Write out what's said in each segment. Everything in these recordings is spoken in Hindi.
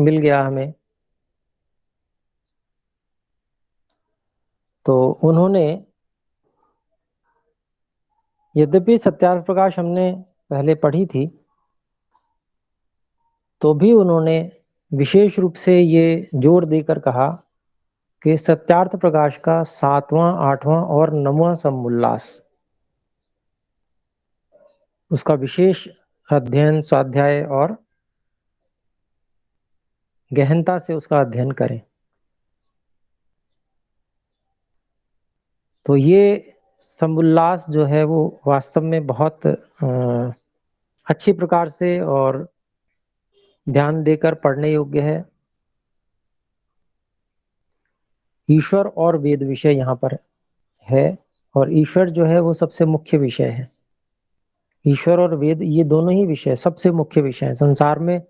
मिल गया हमें। तो उन्होंने, यद्यपि सत्यार्थ प्रकाश हमने पहले पढ़ी थी, तो भी उन्होंने विशेष रूप से ये जोर देकर कहा कि सत्यार्थ प्रकाश का 7वां, 8वां और 9वां समुल्लास, उसका विशेष अध्ययन, स्वाध्याय और गहनता से उसका अध्ययन करें। तो ये समुल्लास जो है वो वास्तव में बहुत अच्छी प्रकार से और ध्यान देकर पढ़ने योग्य है। ईश्वर और वेद विषय यहाँ पर है, और ईश्वर जो है वो सबसे मुख्य विषय है। ईश्वर और वेद ये दोनों ही विषय सबसे मुख्य विषय है, संसार में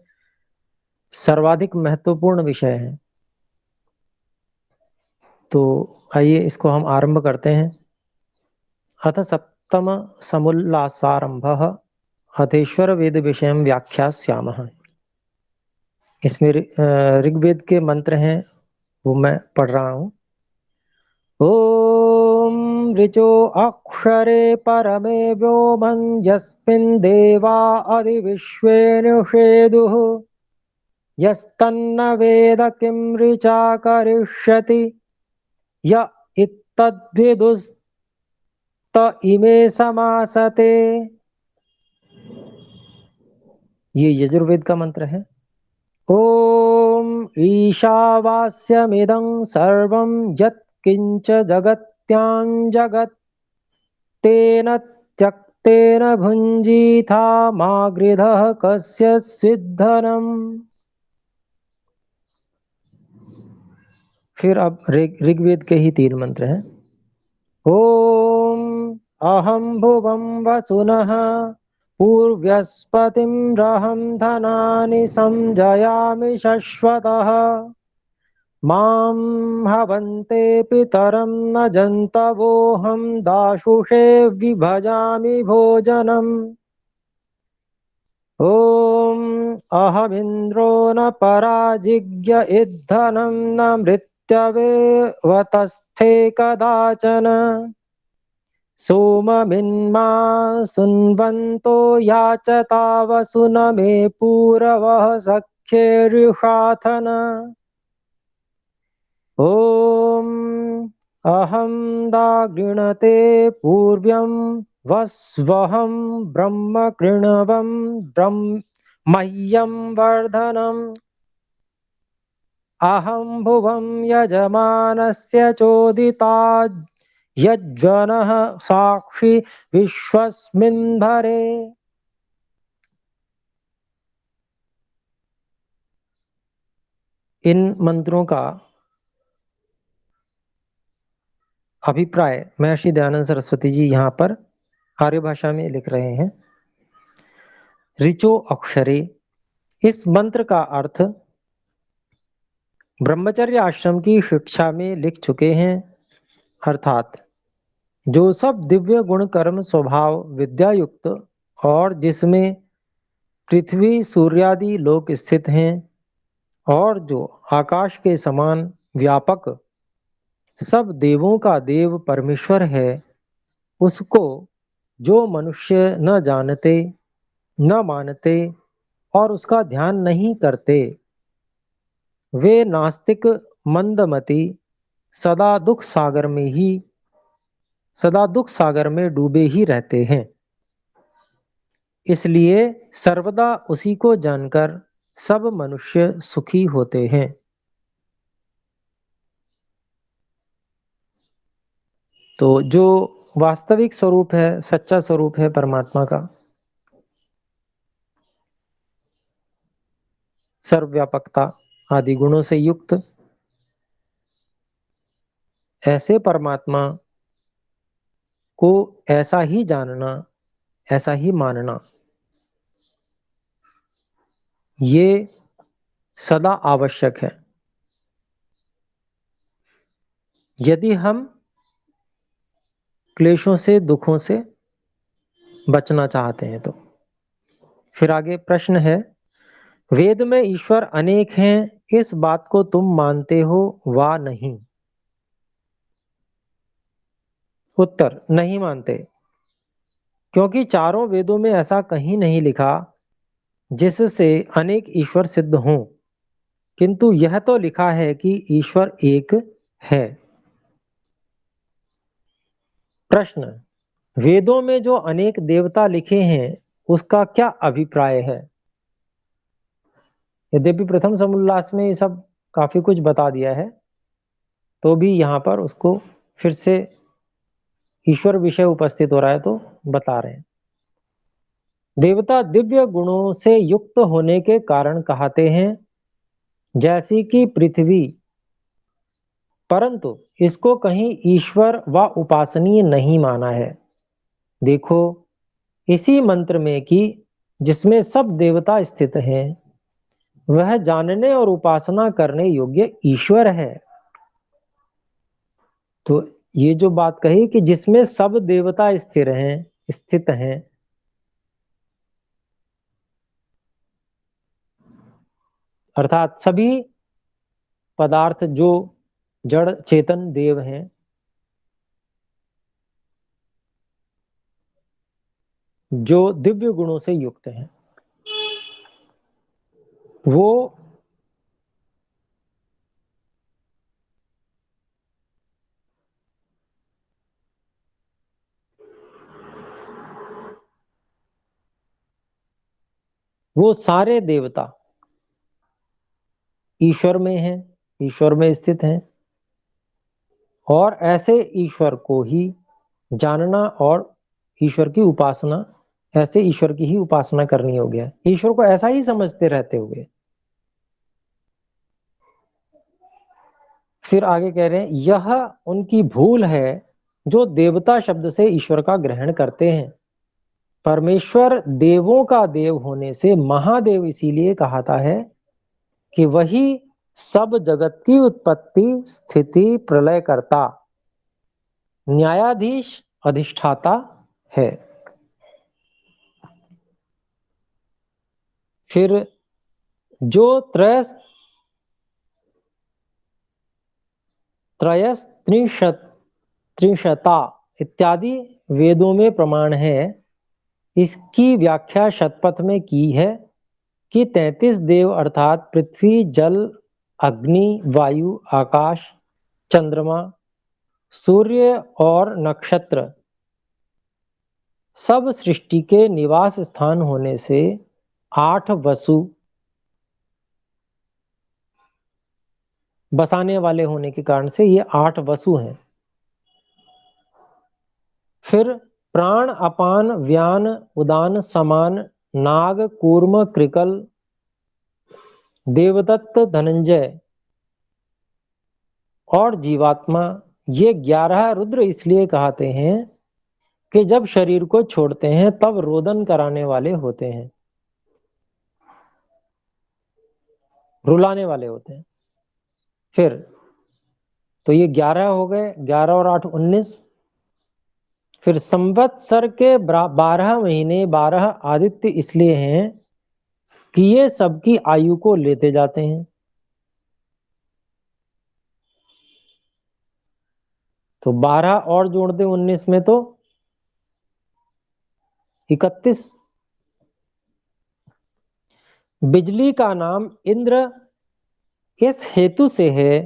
सर्वाधिक महत्वपूर्ण विषय है। तो आइए इसको हम आरंभ करते हैं। अथ सप्तम समुल्लासारंभः अथेश्वर वेद विषय व्याख्यास्यामः। इसमें ऋग्वेद के मंत्र हैं, वो मैं पढ़ रहा हूँ। ओम ऋचो अक्षरे परमे व्योमन् यस्मिन् देवा अधिविश्वे निषेदुः यस्तन्न वेद किं ऋचा करिष्यति य इत्तद्विदुस्त इमे समासते। ये यजुर्वेद का मंत्र है। ओम ईशावास्यमिदं सर्वं यत्किंच जगत्यां जगत् तेन त्यक्तेन भुञ्जीथा मा गृधः कस्य स्विद्धनम्। फिर अब ऋग्वेद के ही 3 मंत्र हैं। ओम अहं भुवं वसुनः पूर्व्यस्पतिं रहं धनानि संजयामि शश्वतः मां हवन्ते पितरं न जन्तवोऽहं दाशुषे विभजामि भोजनम्। ॐ अहमिन्द्रो न पराजिज्ञ इद्धनं न मृत्यवेवतस्थे कदाचन सोममिन्मा सुन्वन्तो याचता वसुन मे पूरवः सख्येरुषाथन। ॐ अहं दागृणते पूर्व्यं वस्वहं ब्रह्म कृणवं मह्यं वर्धनम् अहं भुवं यजमानस्य चोदिता यज्जनः साक्षी विश्वस्मिन् भरे। इन मंत्रों का अभिप्राय महर्षि दयानंद सरस्वती जी यहाँ पर आर्य भाषा में लिख रहे हैं। ऋचो अक्षरे, इस मंत्र का अर्थ ब्रह्मचर्य आश्रम की शिक्षा में लिख चुके हैं, अर्थात जो सब दिव्य गुण कर्म स्वभाव विद्या युक्त और जिसमें पृथ्वी सूर्यादि लोक स्थित हैं और जो आकाश के समान व्यापक सब देवों का देव परमेश्वर है, उसको जो मनुष्य न जानते न मानते और उसका ध्यान नहीं करते, वे नास्तिक मंदमती सदा दुख सागर में डूबे ही रहते हैं। इसलिए सर्वदा उसी को जानकर सब मनुष्य सुखी होते हैं। तो जो वास्तविक स्वरूप है, सच्चा स्वरूप है परमात्मा का, सर्वव्यापकता आदि गुणों से युक्त, ऐसे परमात्मा को ऐसा ही जानना, ऐसा ही मानना, ये सदा आवश्यक है। यदि हम क्लेशों से, दुखों से बचना चाहते हैं तो। फिर आगे प्रश्न है, वेद में ईश्वर अनेक हैं, इस बात को तुम मानते हो वा नहीं? उत्तर, नहीं मानते, क्योंकि चारों वेदों में ऐसा कहीं नहीं लिखा जिससे अनेक ईश्वर सिद्ध हों, किंतु यह तो लिखा है कि ईश्वर एक है। प्रश्न, वेदों में जो अनेक देवता लिखे हैं उसका क्या अभिप्राय है? यद्यपि प्रथम समुल्लास में ये सब काफी कुछ बता दिया है, तो भी यहाँ पर उसको फिर से ईश्वर विषय उपस्थित हो रहा है तो बता रहे हैं। देवता दिव्य गुणों से युक्त होने के कारण कहते हैं, जैसी कि पृथ्वी, परंतु इसको कहीं ईश्वर व उपासनीय नहीं माना है। देखो इसी मंत्र में कि जिसमें सब देवता स्थित हैं वह जानने और उपासना करने योग्य ईश्वर है। तो ये जो बात कही कि जिसमें सब देवता स्थिर हैं, स्थित हैं, अर्थात सभी पदार्थ जो जड़ चेतन देव हैं, जो दिव्य गुणों से युक्त हैं, वो वो सारे देवता ईश्वर में हैं, ईश्वर में स्थित हैं, और ऐसे ईश्वर को ही जानना और ईश्वर की उपासना, ऐसे ईश्वर की ही उपासना करनी हो गया, ईश्वर को ऐसा ही समझते रहते हुए। फिर आगे कह रहे हैं, यह उनकी भूल है जो देवता शब्द से ईश्वर का ग्रहण करते हैं। परमेश्वर देवों का देव होने से महादेव इसीलिए कहता है कि वही सब जगत की उत्पत्ति, स्थिति, प्रलय करता, न्यायाधीश, अधिष्ठाता है। फिर जो त्रयस त्रिशता इत्यादि वेदों में प्रमाण है, इसकी व्याख्या शतपथ में की है कि 33 देव अर्थात पृथ्वी, जल, अग्नि, वायु, आकाश, चंद्रमा, सूर्य और नक्षत्र सब सृष्टि के निवास स्थान होने से 8 वसु बसाने वाले होने के कारण से ये 8 वसु हैं। फिर प्राण, अपान, व्यान, उदान, समान, नाग, कूर्म, कृकल, देवदत्त, धनंजय और जीवात्मा, ये 11 रुद्र इसलिए कहते हैं कि जब शरीर को छोड़ते हैं तब रोदन कराने वाले होते हैं, रुलाने वाले होते हैं। फिर तो ये 11 हो गए, 11 और 8 19। फिर संवत्सर के 12 महीने 12 आदित्य इसलिए हैं कि ये सबकी आयु को लेते जाते हैं। तो 12 और जोड़ दे 19 में तो 31। बिजली का नाम इंद्र इस हेतु से है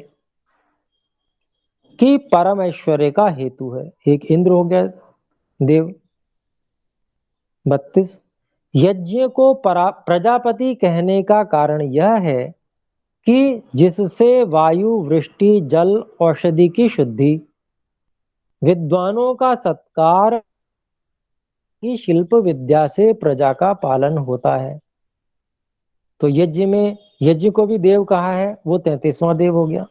कि परम ऐश्वर्य का हेतु है। एक इंद्र हो गया देव। 32, यज्ञ को प्रजापति कहने का कारण यह है कि जिससे वायु, वृष्टि, जल, औषधि की शुद्धि, विद्वानों का सत्कार की शिल्प विद्या से प्रजा का पालन होता है। तो यज्ञ में, यज्ञ को भी देव कहा है, वो 33वां देव हो गया।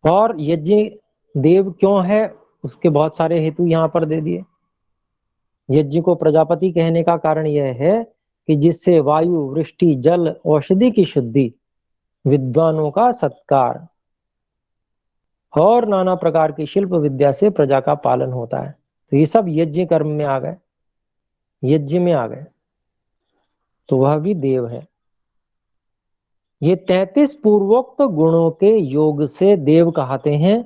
और यज्ञ देव क्यों है उसके बहुत सारे हेतु यहां पर दे दिए। यज्ञ को प्रजापति कहने का कारण यह है कि जिससे वायु, वृष्टि, जल, औषधि की शुद्धि, विद्वानों का सत्कार और नाना प्रकार की शिल्प विद्या से प्रजा का पालन होता है। तो ये सब यज्ञ कर्म में आ गए, यज्ञ में आ गए। तो वह भी देव है। ये 33 पूर्वोक्त गुणों के योग से देव कहते हैं।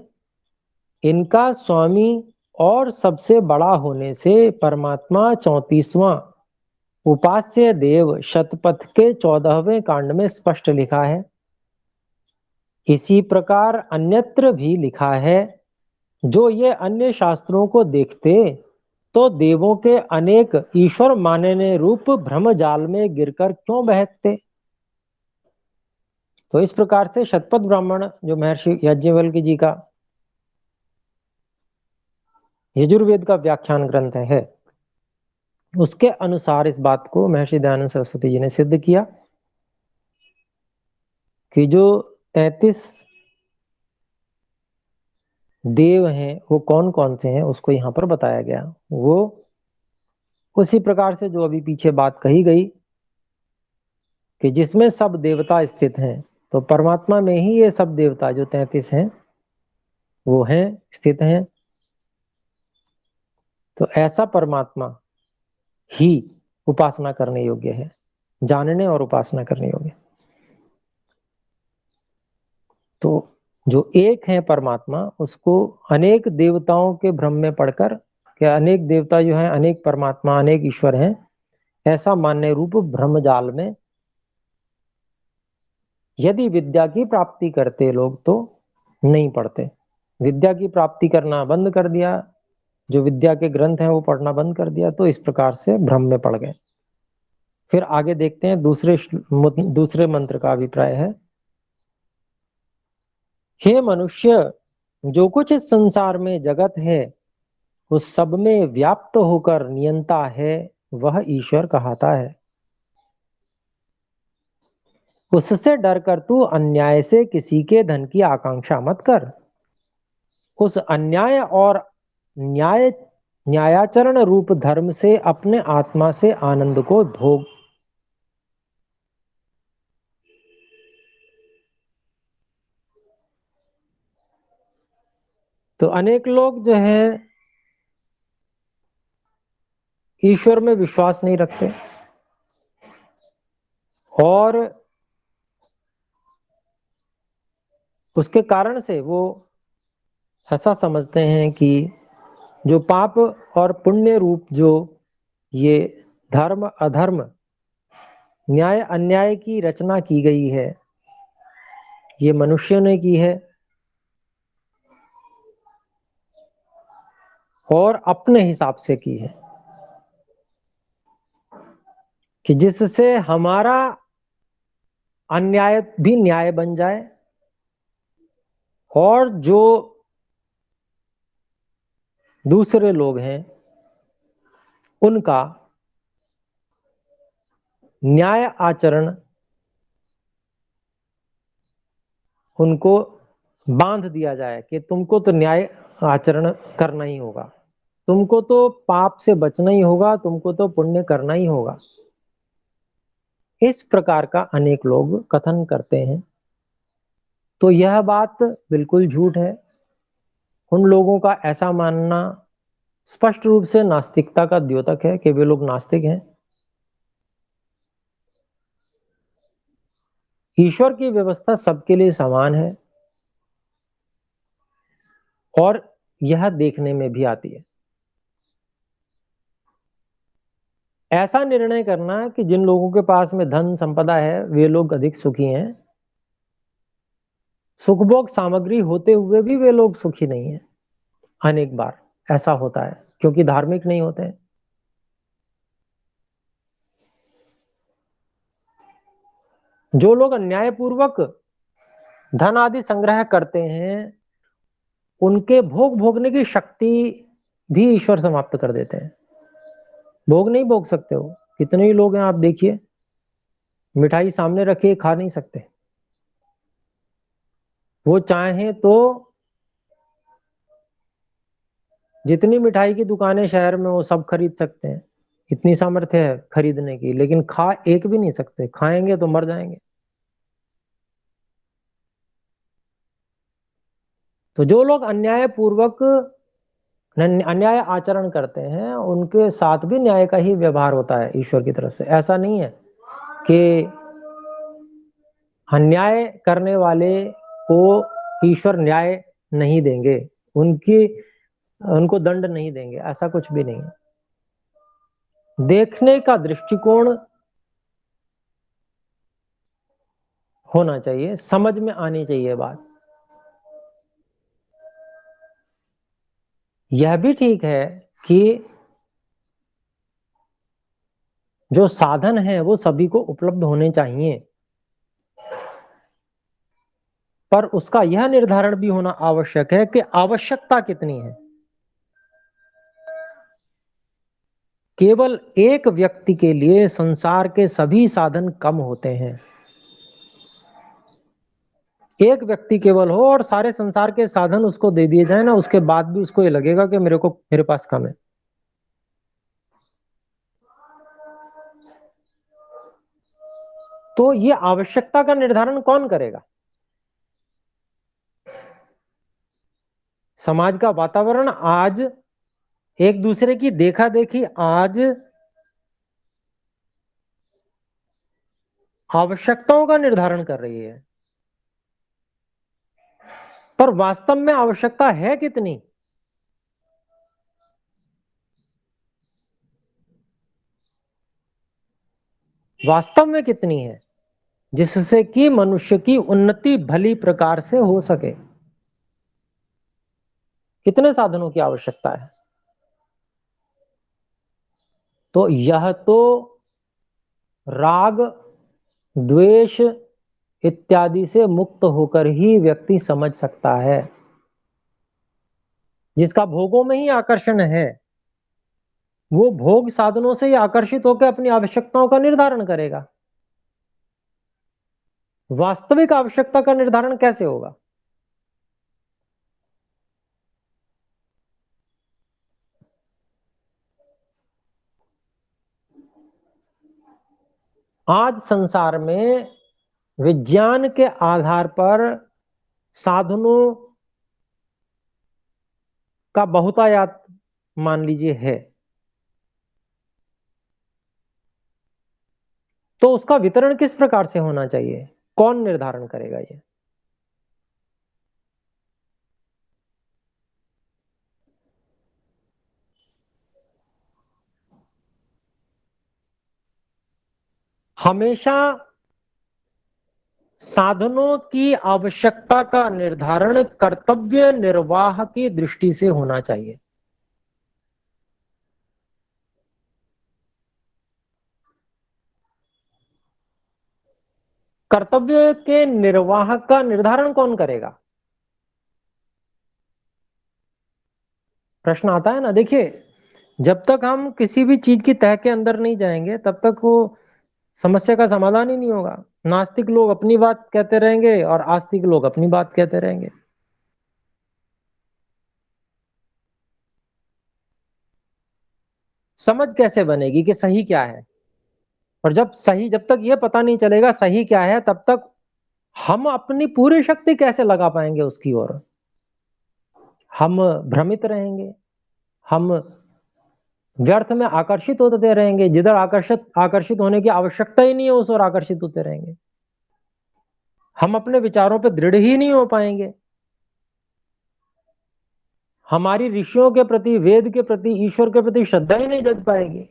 इनका स्वामी और सबसे बड़ा होने से परमात्मा 34वां उपास्य देव शतपथ के 14वें कांड में स्पष्ट लिखा है। इसी प्रकार अन्यत्र भी लिखा है। जो ये अन्य शास्त्रों को देखते तो देवों के अनेक ईश्वर मानने रूप भ्रम जाल में गिरकर क्यों बहकते। तो इस प्रकार से शतपथ ब्राह्मण जो महर्षि याज्ञवल्क्य जी का यजुर्वेद का व्याख्यान ग्रंथ है, उसके अनुसार इस बात को महर्षि दयानंद सरस्वती जी ने सिद्ध किया कि जो 33 देव हैं वो कौन कौन से हैं उसको यहाँ पर बताया गया। वो उसी प्रकार से जो अभी पीछे बात कही गई कि जिसमें सब देवता स्थित हैं, तो परमात्मा में ही ये सब देवता जो 33 हैं वो हैं, स्थित हैं। तो ऐसा परमात्मा ही उपासना करने योग्य है, जानने और उपासना करने योग्य। तो जो एक है परमात्मा, उसको अनेक देवताओं के भ्रम में पड़कर कि अनेक देवता जो हैं, अनेक परमात्मा, अनेक ईश्वर हैं, ऐसा मानने रूप भ्रम जाल में यदि विद्या की प्राप्ति करते लोग तो नहीं पढ़ते। विद्या की प्राप्ति करना बंद कर दिया, जो विद्या के ग्रंथ हैं वो पढ़ना बंद कर दिया, तो इस प्रकार से भ्रम में पड़ गए। फिर आगे देखते हैं दूसरे मंत्र का अभिप्राय है। हे मनुष्य, जो कुछ इस संसार में जगत है उस सब में व्याप्त होकर नियंता है, वह ईश्वर कहता है। उससे डरकर तू अन्याय से किसी के धन की आकांक्षा मत कर। उस अन्याय और न्यायाचरण रूप धर्म से अपने आत्मा से आनंद को भोग। तो अनेक लोग जो है ईश्वर में विश्वास नहीं रखते और उसके कारण से वो ऐसा समझते हैं कि जो पाप और पुण्य रूप जो ये धर्म अधर्म न्याय अन्याय की रचना की गई है, ये मनुष्य ने की है और अपने हिसाब से की है, कि जिससे हमारा अन्याय भी न्याय बन जाए और जो दूसरे लोग हैं उनका न्याय आचरण उनको बांध दिया जाए कि तुमको तो न्याय आचरण करना ही होगा, तुमको तो पाप से बचना ही होगा, तुमको तो पुण्य करना ही होगा। इस प्रकार का अनेक लोग कथन करते हैं। तो यह बात बिल्कुल झूठ है। उन लोगों का ऐसा मानना स्पष्ट रूप से नास्तिकता का द्योतक है कि वे लोग नास्तिक हैं। ईश्वर की व्यवस्था सबके लिए समान है और यह देखने में भी आती है। ऐसा निर्णय करना कि जिन लोगों के पास में धन संपदा है वे लोग अधिक सुखी हैं, सुखभोग सामग्री होते हुए भी वे लोग सुखी नहीं है, अनेक बार ऐसा होता है क्योंकि धार्मिक नहीं होते हैं। जो लोग अन्यायपूर्वक धन आदि संग्रह करते हैं उनके भोग भोगने की शक्ति भी ईश्वर समाप्त कर देते हैं। भोग नहीं भोग सकते हो। कितने ही लोग हैं आप देखिए, मिठाई सामने रखिए खा नहीं सकते। वो चाहें तो जितनी मिठाई की दुकानें शहर में वो सब खरीद सकते हैं, इतनी सामर्थ्य है खरीदने की, लेकिन खा एक भी नहीं सकते। खाएंगे तो मर जाएंगे। तो जो लोग अन्यायपूर्वक अन्याय आचरण करते हैं उनके साथ भी न्याय का ही व्यवहार होता है ईश्वर की तरफ से। ऐसा नहीं है कि अन्याय करने वाले को ईश्वर न्याय नहीं देंगे, उनको दंड नहीं देंगे, ऐसा कुछ भी नहीं है। देखने का दृष्टिकोण होना चाहिए, समझ में आनी चाहिए बात। यह भी ठीक है कि जो साधन है वो सभी को उपलब्ध होने चाहिए, पर उसका यह निर्धारण भी होना आवश्यक है कि आवश्यकता कितनी है। केवल एक व्यक्ति के लिए संसार के सभी साधन कम होते हैं। एक व्यक्ति केवल हो और सारे संसार के साधन उसको दे दिए जाए ना, उसके बाद भी उसको ये लगेगा कि मेरे पास कम है। तो ये आवश्यकता का निर्धारण कौन करेगा? समाज का वातावरण आज एक दूसरे की देखा देखी आज आवश्यकताओं का निर्धारण कर रही है, पर वास्तव में आवश्यकता है कितनी? वास्तव में कितनी है जिससे कि मनुष्य की उन्नति भली प्रकार से हो सके? कितने साधनों की आवश्यकता है? तो यह तो राग, द्वेष इत्यादि से मुक्त होकर ही व्यक्ति समझ सकता है। जिसका भोगों में ही आकर्षण है, वो भोग साधनों से ही आकर्षित होकर अपनी आवश्यकताओं का निर्धारण करेगा। वास्तविक आवश्यकता का निर्धारण कैसे होगा? आज संसार में विज्ञान के आधार पर साधनों का बहुतायात मान लीजिए है, तो उसका वितरण किस प्रकार से होना चाहिए? कौन निर्धारण करेगा ये? हमेशा साधनों की आवश्यकता का निर्धारण कर्तव्य निर्वाह की दृष्टि से होना चाहिए। कर्तव्य के निर्वाह का निर्धारण कौन करेगा? प्रश्न आता है ना। देखिए, जब तक हम किसी भी चीज की तह के अंदर नहीं जाएंगे तब तक वो समस्या का समाधान ही नहीं होगा। नास्तिक लोग अपनी बात कहते रहेंगे और आस्तिक लोग अपनी बात कहते रहेंगे। समझ कैसे बनेगी कि सही क्या है? और जब तक ये पता नहीं चलेगा सही क्या है, तब तक हम अपनी पूरी शक्ति कैसे लगा पाएंगे उसकी ओर? हम भ्रमित रहेंगे, हम व्यर्थ में आकर्षित होते रहेंगे, जिधर आकर्षित आकर्षित होने की आवश्यकता ही नहीं है उस ओर आकर्षित होते रहेंगे। हम अपने विचारों पर दृढ़ ही नहीं हो पाएंगे। हमारी ऋषियों के प्रति, वेद के प्रति, ईश्वर के प्रति श्रद्धा ही नहीं जग पाएगी।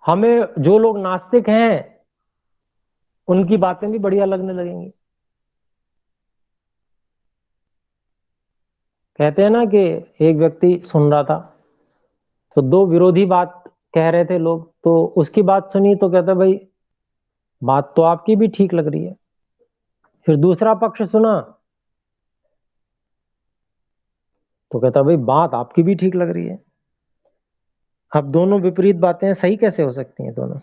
हमें जो लोग नास्तिक हैं उनकी बातें भी बढ़िया लगने लगेंगी। कहते हैं ना कि एक व्यक्ति सुन रहा था, तो दो विरोधी बात कह रहे थे लोग, तो उसकी बात सुनी तो कहता भाई बात तो आपकी भी ठीक लग रही है। फिर दूसरा पक्ष सुना तो कहता भाई बात आपकी भी ठीक लग रही है। अब दोनों विपरीत बातें सही कैसे हो सकती हैं दोनों?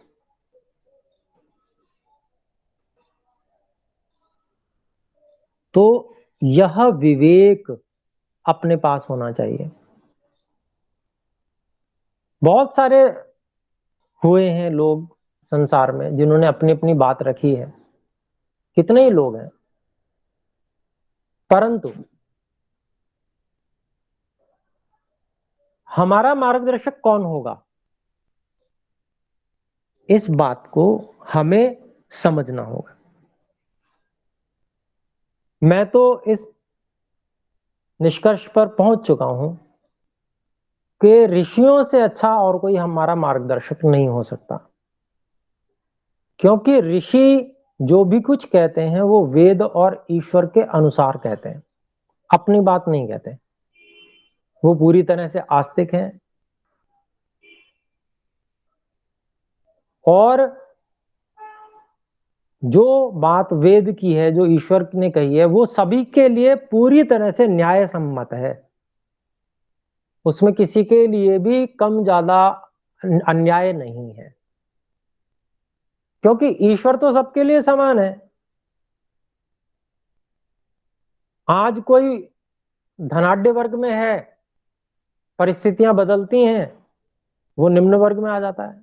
तो यह विवेक अपने पास होना चाहिए। बहुत सारे हुए हैं लोग संसार में जिन्होंने अपनी अपनी बात रखी है, कितने ही लोग हैं, परंतु हमारा मार्गदर्शक कौन होगा? इस बात को हमें समझना होगा। मैं तो इस निष्कर्ष पर पहुंच चुका हूं कि ऋषियों से अच्छा और कोई हमारा मार्गदर्शक नहीं हो सकता, क्योंकि ऋषि जो भी कुछ कहते हैं वो वेद और ईश्वर के अनुसार कहते हैं, अपनी बात नहीं कहते। वो पूरी तरह से आस्तिक हैं और जो बात वेद की है, जो ईश्वर ने कही है, वो सभी के लिए पूरी तरह से न्याय सम्मत है। उसमें किसी के लिए भी कम ज्यादा अन्याय नहीं है, क्योंकि ईश्वर तो सबके लिए समान है। आज कोई धनाढ्य वर्ग में है, परिस्थितियां बदलती हैं, वो निम्न वर्ग में आ जाता है।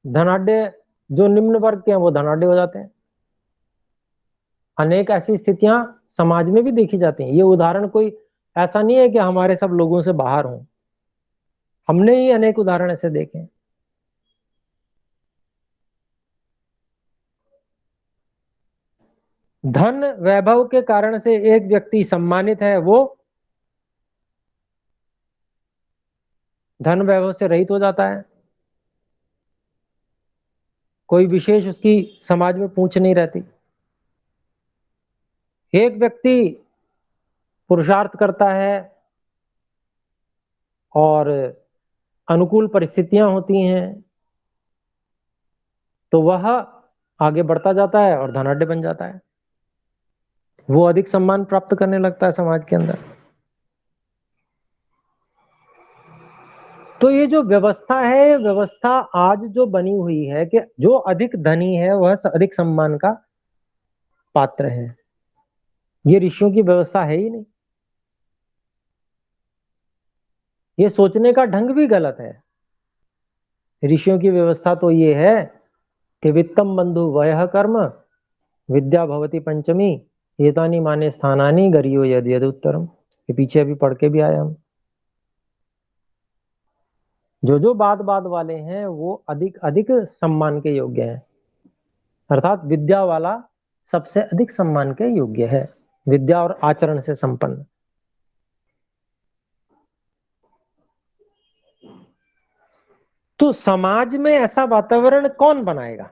धनाढ्य जो निम्न वर्ग के हैं वो धनाढ्य हो जाते हैं। अनेक ऐसी स्थितियां समाज में भी देखी जाती हैं। ये उदाहरण कोई ऐसा नहीं है कि हमारे सब लोगों से बाहर हों, हमने ही अनेक उदाहरण ऐसे देखे हैं। धन वैभव के कारण से एक व्यक्ति सम्मानित है, वो धन वैभव से रहित हो जाता है, कोई विशेष उसकी समाज में पूंछ नहीं रहती। एक व्यक्ति पुरुषार्थ करता है और अनुकूल परिस्थितियां होती हैं तो वह आगे बढ़ता जाता है और धनाढ्य बन जाता है, वो अधिक सम्मान प्राप्त करने लगता है समाज के अंदर। तो ये जो व्यवस्था है, व्यवस्था आज जो बनी हुई है कि जो अधिक धनी है वह अधिक सम्मान का पात्र है, ये ऋषियों की व्यवस्था है ही नहीं। ये सोचने का ढंग भी गलत है। ऋषियों की व्यवस्था तो ये है कि वित्तम बंधु वयः कर्म विद्या भवती पंचमी एतानी माने स्थानानि गरियो यद यद उत्तरम। ये पीछे अभी पढ़ के भी आए हम। जो जो बाद बाद वाले हैं वो अधिक अधिक सम्मान के योग्य हैं, अर्थात विद्या वाला सबसे अधिक सम्मान के योग्य है, विद्या और आचरण से संपन्न। तो समाज में ऐसा वातावरण कौन बनाएगा?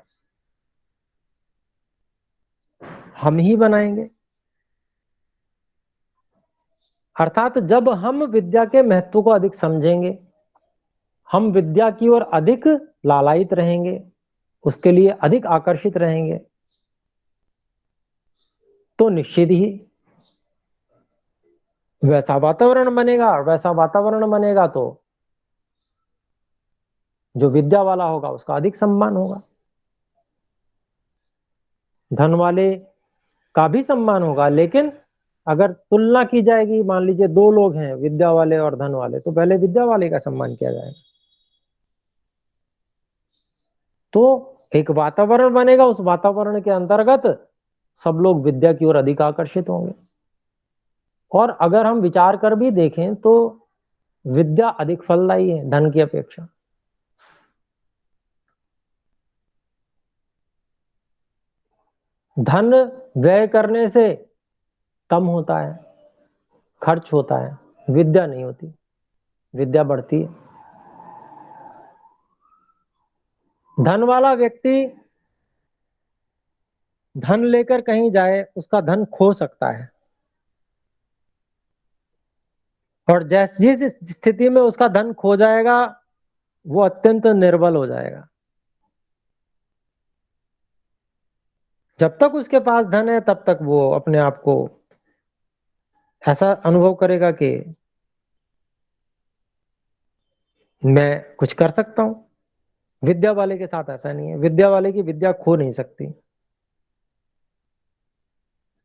हम ही बनाएंगे। अर्थात जब हम विद्या के महत्व को अधिक समझेंगे, हम विद्या की ओर अधिक लालायित रहेंगे, उसके लिए अधिक आकर्षित रहेंगे, तो निश्चित ही वैसा वातावरण बनेगा। और वैसा वातावरण बनेगा तो जो विद्या वाला होगा उसका अधिक सम्मान होगा, धन वाले का भी सम्मान होगा। लेकिन अगर तुलना की जाएगी, मान लीजिए दो लोग हैं, विद्या वाले और धन वाले, तो पहले विद्या वाले का सम्मान किया जाएगा। तो एक वातावरण बनेगा, उस वातावरण के अंतर्गत सब लोग विद्या की ओर अधिक आकर्षित होंगे। और अगर हम विचार कर भी देखें तो विद्या अधिक फलदायी है धन की अपेक्षा। धन व्यय करने से कम होता है, खर्च होता है, विद्या नहीं होती, विद्या बढ़ती है। धन वाला व्यक्ति धन लेकर कहीं जाए, उसका धन खो सकता है, और जैसे जिस स्थिति में उसका धन खो जाएगा वो अत्यंत निर्बल हो जाएगा। जब तक उसके पास धन है तब तक वो अपने आप को ऐसा अनुभव करेगा कि मैं कुछ कर सकता हूं। विद्या वाले के साथ ऐसा नहीं है, विद्या वाले की विद्या खो नहीं सकती,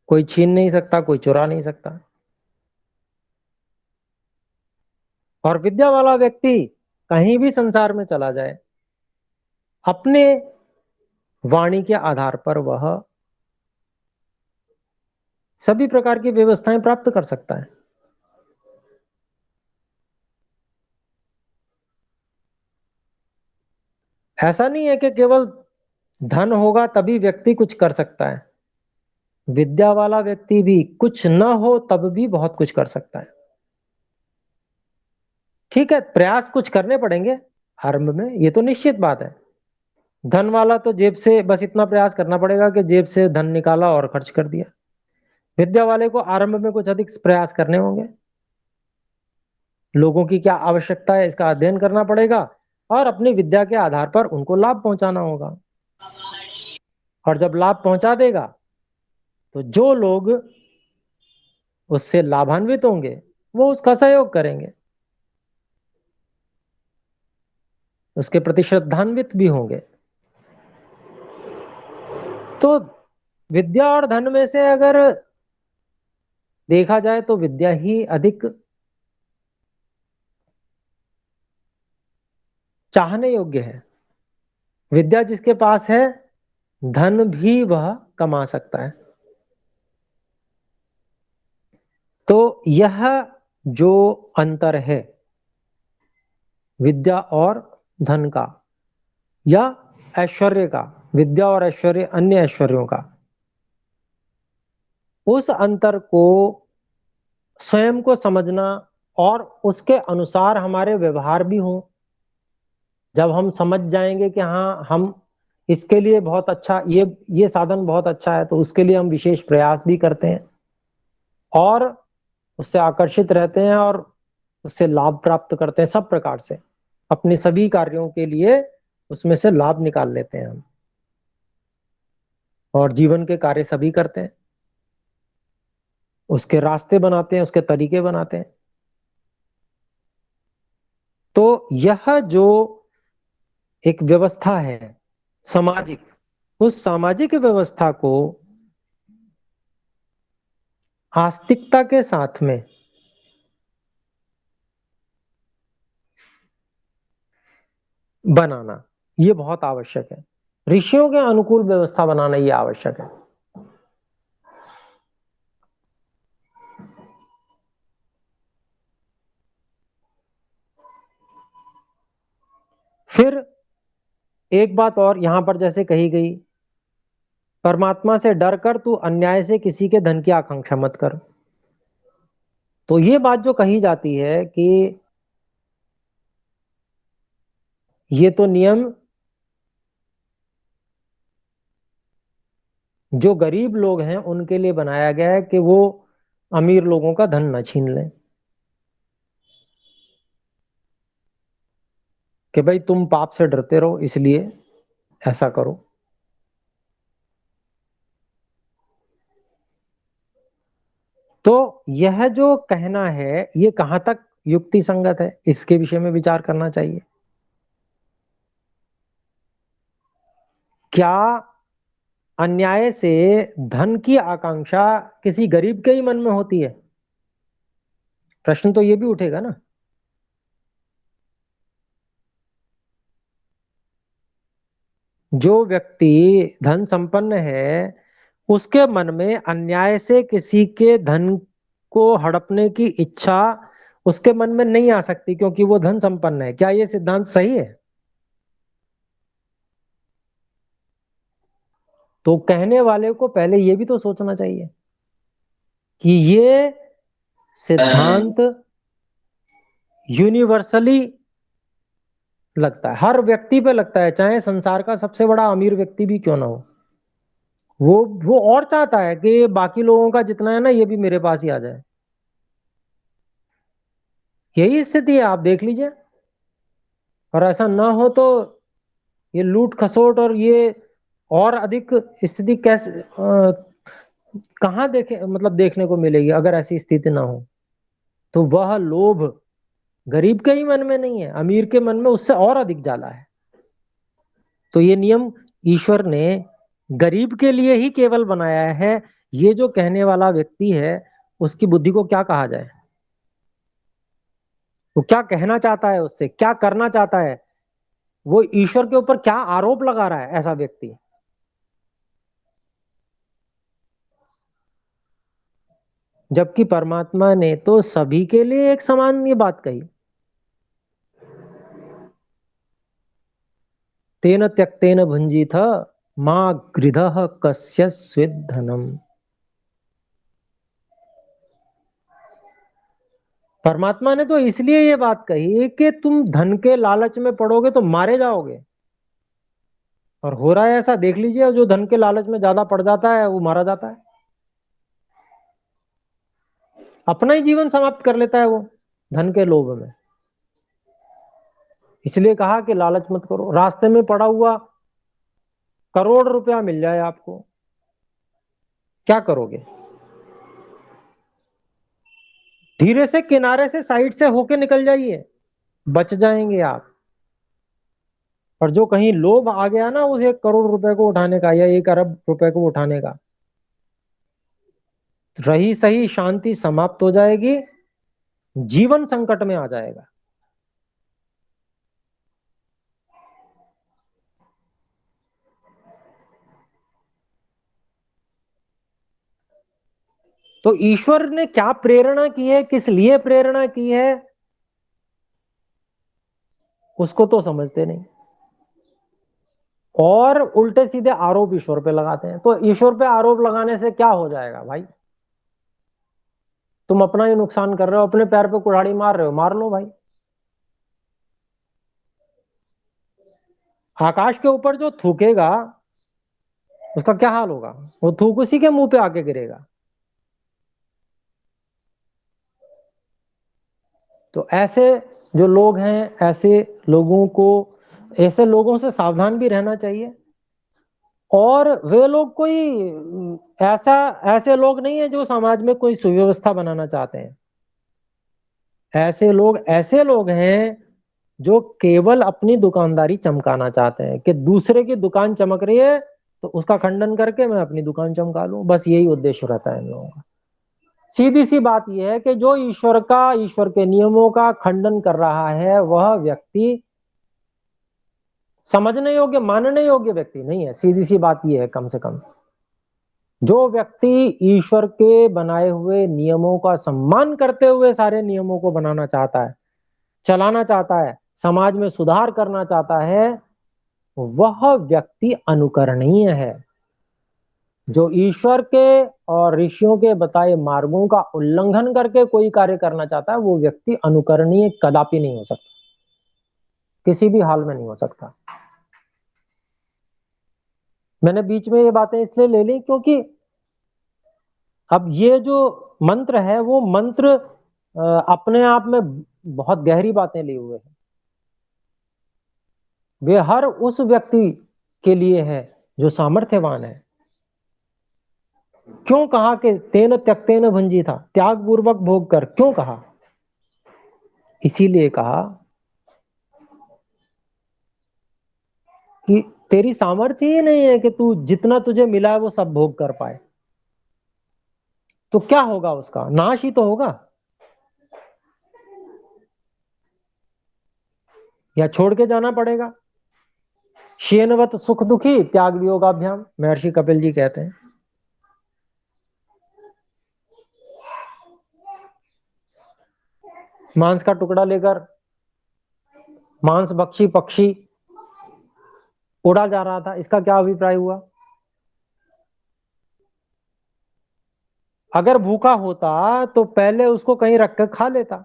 कोई छीन नहीं सकता, कोई चुरा नहीं सकता। और विद्या वाला व्यक्ति कहीं भी संसार में चला जाए, अपने वाणी के आधार पर वह सभी प्रकार की व्यवस्थाएं प्राप्त कर सकता है। ऐसा नहीं है कि केवल धन होगा तभी व्यक्ति कुछ कर सकता है। विद्या वाला व्यक्ति भी कुछ न हो तब भी बहुत कुछ कर सकता है। ठीक है, प्रयास कुछ करने पड़ेंगे आरंभ में, ये तो निश्चित बात है। धन वाला तो जेब से बस इतना प्रयास करना पड़ेगा कि जेब से धन निकाला और खर्च कर दिया। विद्या वाले को आरंभ में कुछ अधिक प्रयास करने होंगे। लोगों की क्या आवश्यकता है इसका अध्ययन करना पड़ेगा और अपनी विद्या के आधार पर उनको लाभ पहुंचाना होगा। और जब लाभ पहुंचा देगा तो जो लोग उससे लाभान्वित होंगे वो उसका सहयोग करेंगे, उसके प्रति श्रद्धान्वित भी होंगे। तो विद्या और धन में से अगर देखा जाए तो विद्या ही अधिक चाहने योग्य है। विद्या जिसके पास है धन भी वह कमा सकता है। तो यह जो अंतर है विद्या और धन का या ऐश्वर्य का, विद्या और ऐश्वर्य अन्य ऐश्वर्यों का, उस अंतर को स्वयं को समझना और उसके अनुसार हमारे व्यवहार भी हों। जब हम समझ जाएंगे कि हाँ हम इसके लिए बहुत अच्छा, ये साधन बहुत अच्छा है, तो उसके लिए हम विशेष प्रयास भी करते हैं और उससे आकर्षित रहते हैं और उससे लाभ प्राप्त करते हैं। सब प्रकार से अपने सभी कार्यों के लिए उसमें से लाभ निकाल लेते हैं हम और जीवन के कार्य सभी करते हैं, उसके रास्ते बनाते हैं, उसके तरीके बनाते हैं। तो यह जो एक व्यवस्था है सामाजिक, उस सामाजिक व्यवस्था को आस्तिकता के साथ में बनाना ये बहुत आवश्यक है। ऋषियों के अनुकूल व्यवस्था बनाना ये आवश्यक है। फिर एक बात और यहां पर जैसे कही गई, परमात्मा से डर कर तू अन्याय से किसी के धन की आकांक्षा मत कर। तो ये बात जो कही जाती है कि ये तो नियम जो गरीब लोग हैं उनके लिए बनाया गया है कि वो अमीर लोगों का धन न छीन लें, कि भाई तुम पाप से डरते रहो इसलिए ऐसा करो। तो यह जो कहना है ये कहां तक युक्ति संगत है इसके विषय में विचार करना चाहिए। क्या अन्याय से धन की आकांक्षा किसी गरीब के ही मन में होती है? प्रश्न तो ये भी उठेगा ना। जो व्यक्ति धन संपन्न है उसके मन में अन्याय से किसी के धन को हड़पने की इच्छा उसके मन में नहीं आ सकती क्योंकि वो धन संपन्न है। क्या ये सिद्धांत सही है? तो कहने वाले को पहले ये भी तो सोचना चाहिए कि ये सिद्धांत यूनिवर्सली लगता है, हर व्यक्ति पे लगता है, चाहे संसार का सबसे बड़ा अमीर व्यक्ति भी क्यों ना हो। वो और चाहता है कि बाकी लोगों का जितना है ना ये भी मेरे पास ही आ जाए। यही स्थिति है, आप देख लीजिए। और ऐसा ना हो तो ये लूट खसोट और ये और अधिक स्थिति कैसे कहाँ देखे, मतलब देखने को मिलेगी अगर ऐसी स्थिति ना हो। तो वह लोभ गरीब के ही मन में नहीं है, अमीर के मन में उससे और अधिक जाला है। तो ये नियम ईश्वर ने गरीब के लिए ही केवल बनाया है। ये जो कहने वाला व्यक्ति है उसकी बुद्धि को क्या कहा जाए, वो क्या कहना चाहता है, उससे क्या करना चाहता है, वो ईश्वर के ऊपर क्या आरोप लगा रहा है ऐसा व्यक्ति। जबकि परमात्मा ने तो सभी के लिए एक समान ये बात कही। तेन त्यक्तेन भुंजीथ मां गृधः कस्य स्विद् धनम। परमात्मा ने तो इसलिए ये बात कही कि तुम धन के लालच में पड़ोगे तो मारे जाओगे। और हो रहा है ऐसा, देख लीजिए, जो धन के लालच में ज्यादा पड़ जाता है वो मारा जाता है, अपना ही जीवन समाप्त कर लेता है वो धन के लोभ में। इसलिए कहा कि लालच मत करो। रास्ते में पड़ा हुआ करोड़ रुपया मिल जाए आपको, क्या करोगे? धीरे से किनारे से साइड से होके निकल जाइए, बच जाएंगे आप। और जो कहीं लोभ आ गया ना उस 1 करोड़ रुपए को उठाने का या 1 अरब रुपए को उठाने का, रही सही शांति समाप्त हो जाएगी, जीवन संकट में आ जाएगा। तो ईश्वर ने क्या प्रेरणा की है, किस लिए प्रेरणा की है, उसको तो समझते नहीं, और उल्टे सीधे आरोप ईश्वर पे लगाते हैं। तो ईश्वर पे आरोप लगाने से क्या हो जाएगा भाई? तुम अपना ही नुकसान कर रहे हो, अपने पैर पे कुल्हाड़ी मार रहे हो, मार लो भाई। आकाश के ऊपर जो थूकेगा उसका क्या हाल होगा? वो थूक उसी के मुंह पे आके गिरेगा। तो ऐसे जो लोग हैं, ऐसे लोगों को, ऐसे लोगों से सावधान भी रहना चाहिए। और वे लोग कोई ऐसा, ऐसे लोग नहीं है जो समाज में कोई सुव्यवस्था बनाना चाहते हैं। ऐसे लोग हैं जो केवल अपनी दुकानदारी चमकाना चाहते हैं, कि दूसरे की दुकान चमक रही है तो उसका खंडन करके मैं अपनी दुकान चमका लूं, बस यही उद्देश्य रहता है इन लोगों का। सीधी सी बात यह है कि जो ईश्वर के नियमों का खंडन कर रहा है वह व्यक्ति समझने योग्य, मानने योग्य व्यक्ति नहीं है। सीधी सी बात यह है, कम से कम जो व्यक्ति ईश्वर के बनाए हुए नियमों का सम्मान करते हुए सारे नियमों को बनाना चाहता है, चलाना चाहता है, समाज में सुधार करना चाहता है, वह व्यक्ति अनुकरणीय है। जो ईश्वर के और ऋषियों के बताए मार्गों का उल्लंघन करके कोई कार्य करना चाहता है, वो व्यक्ति अनुकरणीय कदापि नहीं हो सकता, किसी भी हाल में नहीं हो सकता। मैंने बीच में ये बातें इसलिए ले ली क्योंकि अब ये जो मंत्र है वो मंत्र अपने आप में बहुत गहरी बातें लिए हुए हैं। वे हर उस व्यक्ति के लिए है जो सामर्थ्यवान है। क्यों कहा कि तेन त्यक्तेन भुंजी था, त्याग पूर्वक भोग कर, क्यों कहा? इसीलिए कहा कि तेरी सामर्थ्य ही नहीं है कि तू जितना तुझे मिला है वो सब भोग कर पाए। तो क्या होगा? उसका नाश ही तो होगा, या छोड़ के जाना पड़ेगा। शेनवत सुख दुखी त्याग वियोगाभ्याम, महर्षि कपिल जी कहते हैं। मांस का टुकड़ा लेकर मांस भक्षी पक्षी उड़ा जा रहा था, इसका क्या अभिप्राय हुआ? अगर भूखा होता तो पहले उसको कहीं रखकर खा लेता।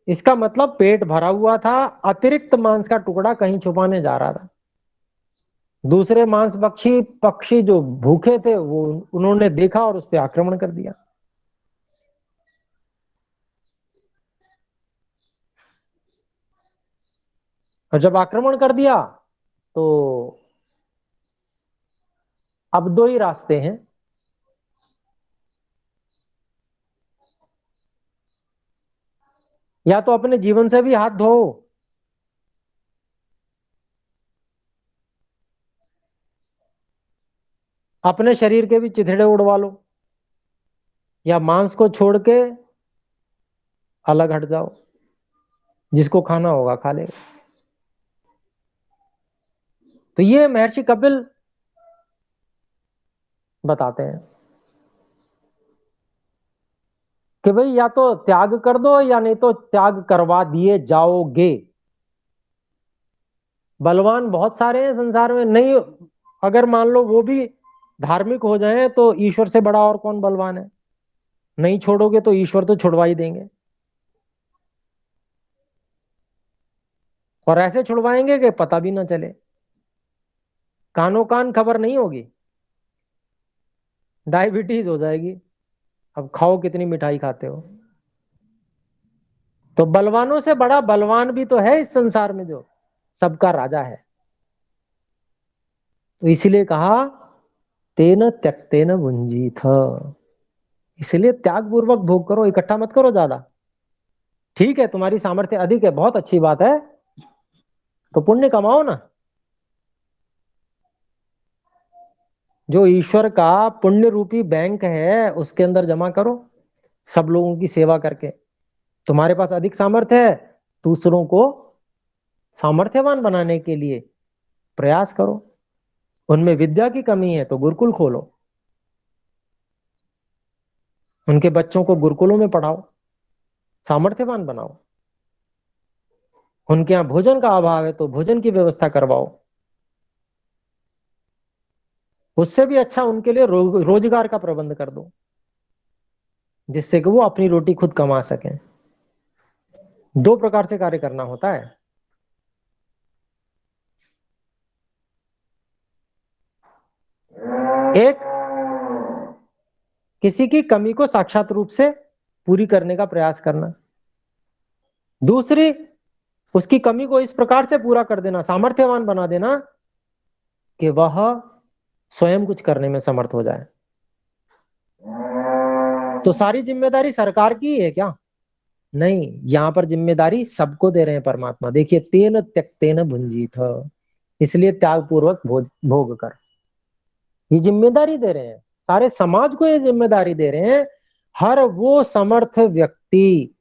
इसका मतलब पेट भरा हुआ था, अतिरिक्त मांस का टुकड़ा कहीं छुपाने जा रहा था। दूसरे मांस पक्षी पक्षी जो भूखे थे वो उन्होंने देखा और उस पर आक्रमण कर दिया। और जब आक्रमण कर दिया तो अब दो ही रास्ते हैं। या तो अपने जीवन से भी हाथ धो, अपने शरीर के भी चिथड़े उड़वा लो, या मांस को छोड़ के अलग हट जाओ, जिसको खाना होगा खा ले। तो ये महर्षि कपिल बताते हैं कि भाई या तो त्याग कर दो या नहीं तो त्याग करवा दिए जाओगे। बलवान बहुत सारे हैं संसार में, नहीं अगर मान लो वो भी धार्मिक हो जाए तो ईश्वर से बड़ा और कौन बलवान है? नहीं छोड़ोगे तो ईश्वर तो छुड़वा ही देंगे, और ऐसे छुड़वाएंगे कि पता भी ना चले, कानो कान खबर नहीं होगी, डायबिटीज हो जाएगी। अब खाओ कितनी मिठाई खाते हो। तो बलवानों से बड़ा बलवान भी तो है इस संसार में, जो सबका राजा है। तो इसीलिए कहा तेन त्यक्तेन भुंजीथ, इसलिए त्याग पूर्वक भोग करो, इकट्ठा मत करो ज्यादा। ठीक है तुम्हारी सामर्थ्य अधिक है, बहुत अच्छी बात है, तो पुण्य कमाओ ना। जो ईश्वर का पुण्य रूपी बैंक है उसके अंदर जमा करो, सब लोगों की सेवा करके। तुम्हारे पास अधिक सामर्थ्य है, दूसरों को सामर्थ्यवान बनाने के लिए प्रयास करो। उनमें विद्या की कमी है तो गुरुकुल खोलो, उनके बच्चों को गुरुकुलों में पढ़ाओ, सामर्थ्यवान बनाओ। उनके यहाँ भोजन का अभाव है तो भोजन की व्यवस्था करवाओ। उससे भी अच्छा उनके लिए रोजगार का प्रबंध कर दो, जिससे कि वो अपनी रोटी खुद कमा सकें। दो प्रकार से कार्य करना होता है। एक, किसी की कमी को साक्षात रूप से पूरी करने का प्रयास करना। दूसरी, उसकी कमी को इस प्रकार से पूरा कर देना, सामर्थ्यवान बना देना कि वह स्वयं कुछ करने में समर्थ हो जाए। तो सारी जिम्मेदारी सरकार की है क्या? नहीं, यहां पर जिम्मेदारी सबको दे रहे हैं परमात्मा। देखिए तेन त्यक्तेन भुंजीथ, इसलिए त्याग पूर्वक भोग कर, ये जिम्मेदारी दे रहे हैं, सारे समाज को ये जिम्मेदारी दे रहे हैं। हर वो समर्थ व्यक्ति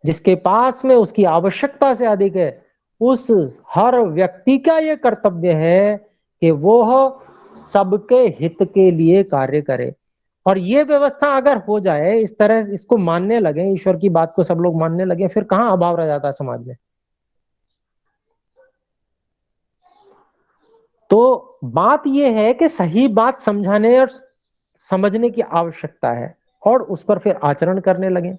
जिसके पास में उसकी आवश्यकता से अधिक है, उस हर व्यक्ति का ये कर्तव्य है कि वो सबके हित के लिए कार्य करे। और ये व्यवस्था अगर हो जाए, इस तरह इसको मानने लगे, ईश्वर की बात को सब लोग मानने लगे, फिर कहां अभाव रह जाता है समाज में। तो बात यह है कि सही बात समझाने और समझने की आवश्यकता है, और उस पर फिर आचरण करने लगे,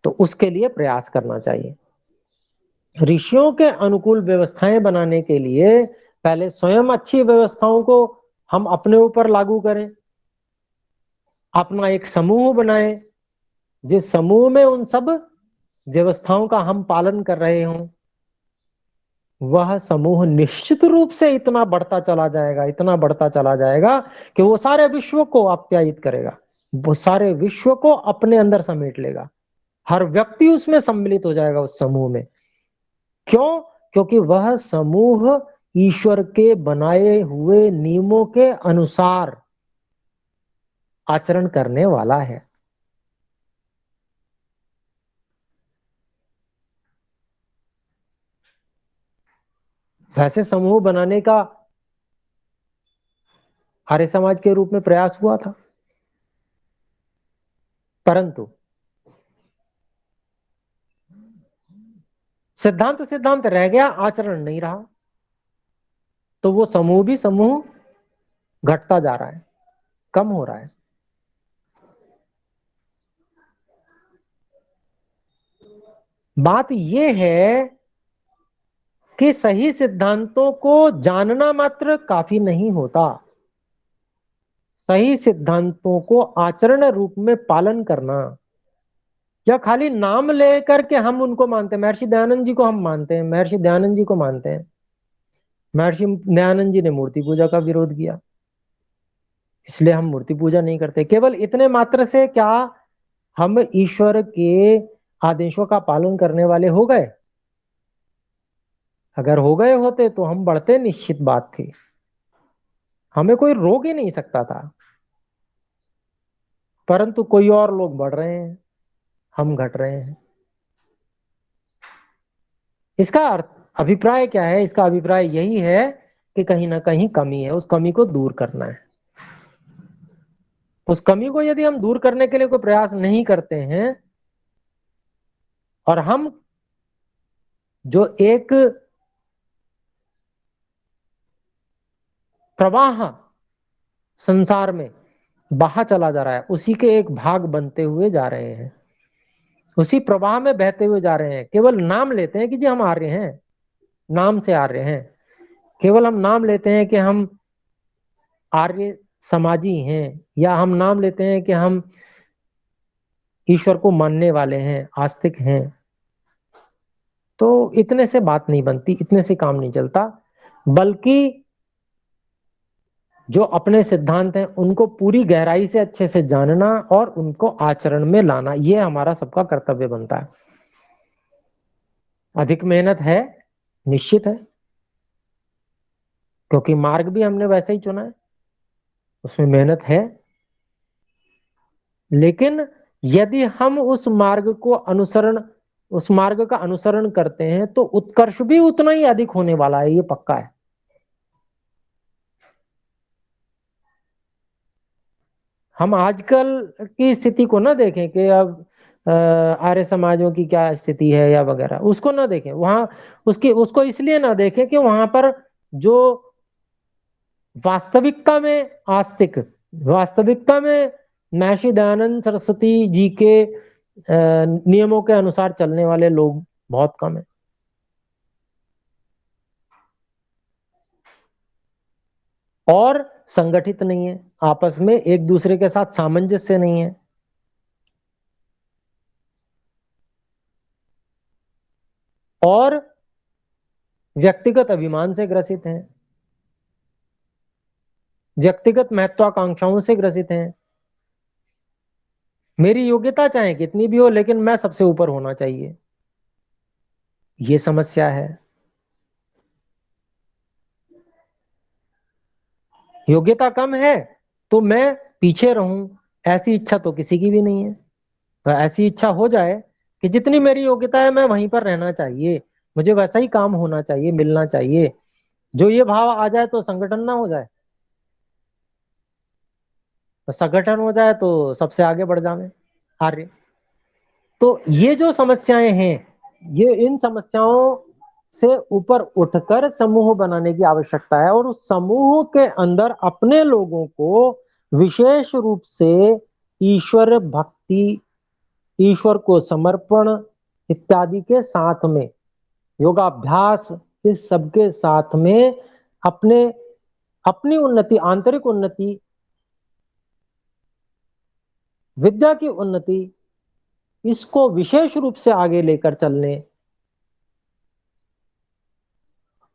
तो उसके लिए प्रयास करना चाहिए। ऋषियों के अनुकूल व्यवस्थाएं बनाने के लिए पहले स्वयं अच्छी व्यवस्थाओं को हम अपने ऊपर लागू करें, अपना एक समूह बनाएं, जिस समूह में उन सब व्यवस्थाओं का हम पालन कर रहे हों, वह समूह निश्चित रूप से इतना बढ़ता चला जाएगा, इतना बढ़ता चला जाएगा कि वो सारे विश्व को आप्यायित करेगा, वो सारे विश्व को अपने अंदर समेट लेगा। हर व्यक्ति उसमें सम्मिलित हो जाएगा उस समूह में। क्यों? क्योंकि वह समूह ईश्वर के बनाए हुए नियमों के अनुसार आचरण करने वाला है। वैसे समूह बनाने का आर्य समाज के रूप में प्रयास हुआ था, परंतु सिद्धांत सिद्धांत रह गया, आचरण नहीं रहा, तो वो समूह भी समूह घटता जा रहा है, कम हो रहा है। बात यह है कि सही सिद्धांतों को जानना मात्र काफी नहीं होता, सही सिद्धांतों को आचरण रूप में पालन करना, या खाली नाम लेकर के हम उनको मानते हैं। महर्षि दयानंद जी को हम मानते हैं, महर्षि दयानंद जी को मानते हैं। महर्षि दयानंद जी ने मूर्ति पूजा का विरोध किया, इसलिए हम मूर्ति पूजा नहीं करते। केवल इतने मात्र से क्या हम ईश्वर के आदेशों का पालन करने वाले हो गए? अगर हो गए होते तो हम बढ़ते, निश्चित बात थी, हमें कोई रोक ही नहीं सकता था। परंतु कोई और लोग बढ़ रहे हैं, हम घट रहे हैं। इसका अभिप्राय क्या है? इसका अभिप्राय यही है कि कहीं ना कहीं कमी है, उस कमी को दूर करना है। उस कमी को यदि हम दूर करने के लिए कोई प्रयास नहीं करते हैं, और हम जो एक प्रवाह संसार में बहा चला जा रहा है, उसी के एक भाग बनते हुए जा रहे हैं, उसी प्रवाह में बहते हुए जा रहे हैं। केवल नाम लेते हैं कि जी हम आर्य हैं, नाम से आर्य हैं, केवल हम नाम लेते हैं कि हम आर्य समाजी हैं, या हम नाम लेते हैं कि हम ईश्वर को मानने वाले हैं, आस्तिक हैं। तो इतने से बात नहीं बनती, इतने से काम नहीं चलता, बल्कि जो अपने सिद्धांत हैं उनको पूरी गहराई से अच्छे से जानना और उनको आचरण में लाना, ये हमारा सबका कर्तव्य बनता है। अधिक मेहनत है, निश्चित है, क्योंकि मार्ग भी हमने वैसे ही चुना है, उसमें मेहनत है। लेकिन यदि हम उस मार्ग का अनुसरण करते हैं तो उत्कर्ष भी उतना ही अधिक होने वाला है, ये पक्का है। हम आजकल की स्थिति को ना देखें कि अब आर्य समाजों की क्या स्थिति है या वगैरह, उसको ना देखें वहां, उसको इसलिए ना देखें कि वहां पर जो वास्तविकता में आस्तिक, वास्तविकता में महर्षि दयानंद सरस्वती जी के नियमों के अनुसार चलने वाले लोग बहुत कम है, और संगठित नहीं है, आपस में एक दूसरे के साथ सामंजस्य नहीं है, और व्यक्तिगत अभिमान से ग्रसित हैं, व्यक्तिगत महत्वाकांक्षाओं से ग्रसित हैं। मेरी योग्यता चाहे कितनी भी हो, लेकिन मैं सबसे ऊपर होना चाहिए, ये समस्या है। योग्यता कम है तो मैं पीछे रहूं, ऐसी इच्छा तो किसी की भी नहीं है। ऐसी इच्छा हो जाए कि जितनी मेरी योग्यता है मैं वहीं पर रहना चाहिए, मुझे वैसा ही काम होना चाहिए, मिलना चाहिए, जो ये भाव आ जाए तो संगठन ना हो जाए, तो संगठन हो जाए तो सबसे आगे बढ़ जावे आर्य। तो ये जो समस्याएं हैं, ये इन समस्याओं से ऊपर उठकर समूह बनाने की आवश्यकता है, और उस समूह के अंदर अपने लोगों को विशेष रूप से ईश्वर भक्ति, ईश्वर को समर्पण इत्यादि के साथ में, योगाभ्यास, इस सब के साथ में अपने अपनी उन्नति, आंतरिक उन्नति, विद्या की उन्नति, इसको विशेष रूप से आगे लेकर चलने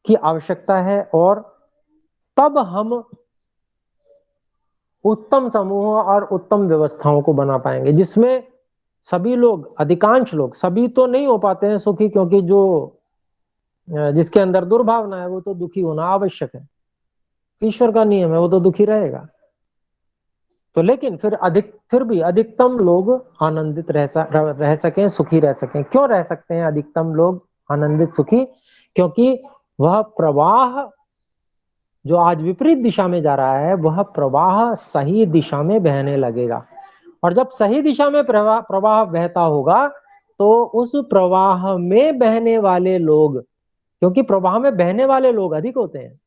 की आवश्यकता है। और तब हम उत्तम समूह और उत्तम व्यवस्थाओं को बना पाएंगे, जिसमें सभी लोग, अधिकांश लोग, सभी तो नहीं हो पाते हैं सुखी, क्योंकि जो जिसके अंदर दुर्भावना है वो तो दुखी होना आवश्यक है, ईश्वर का नियम है, वो तो दुखी रहेगा। तो लेकिन फिर भी अधिकतम लोग आनंदित रह सकें, सुखी रह सकें। क्यों रह सकते हैं अधिकतम लोग आनंदित सुखी? क्योंकि वह प्रवाह जो आज विपरीत दिशा में जा रहा है, वह प्रवाह सही दिशा में बहने लगेगा, और जब सही दिशा में प्रवाह प्रवाह बहता होगा तो उस प्रवाह में बहने वाले लोग, क्योंकि प्रवाह में बहने वाले लोग अधिक होते हैं,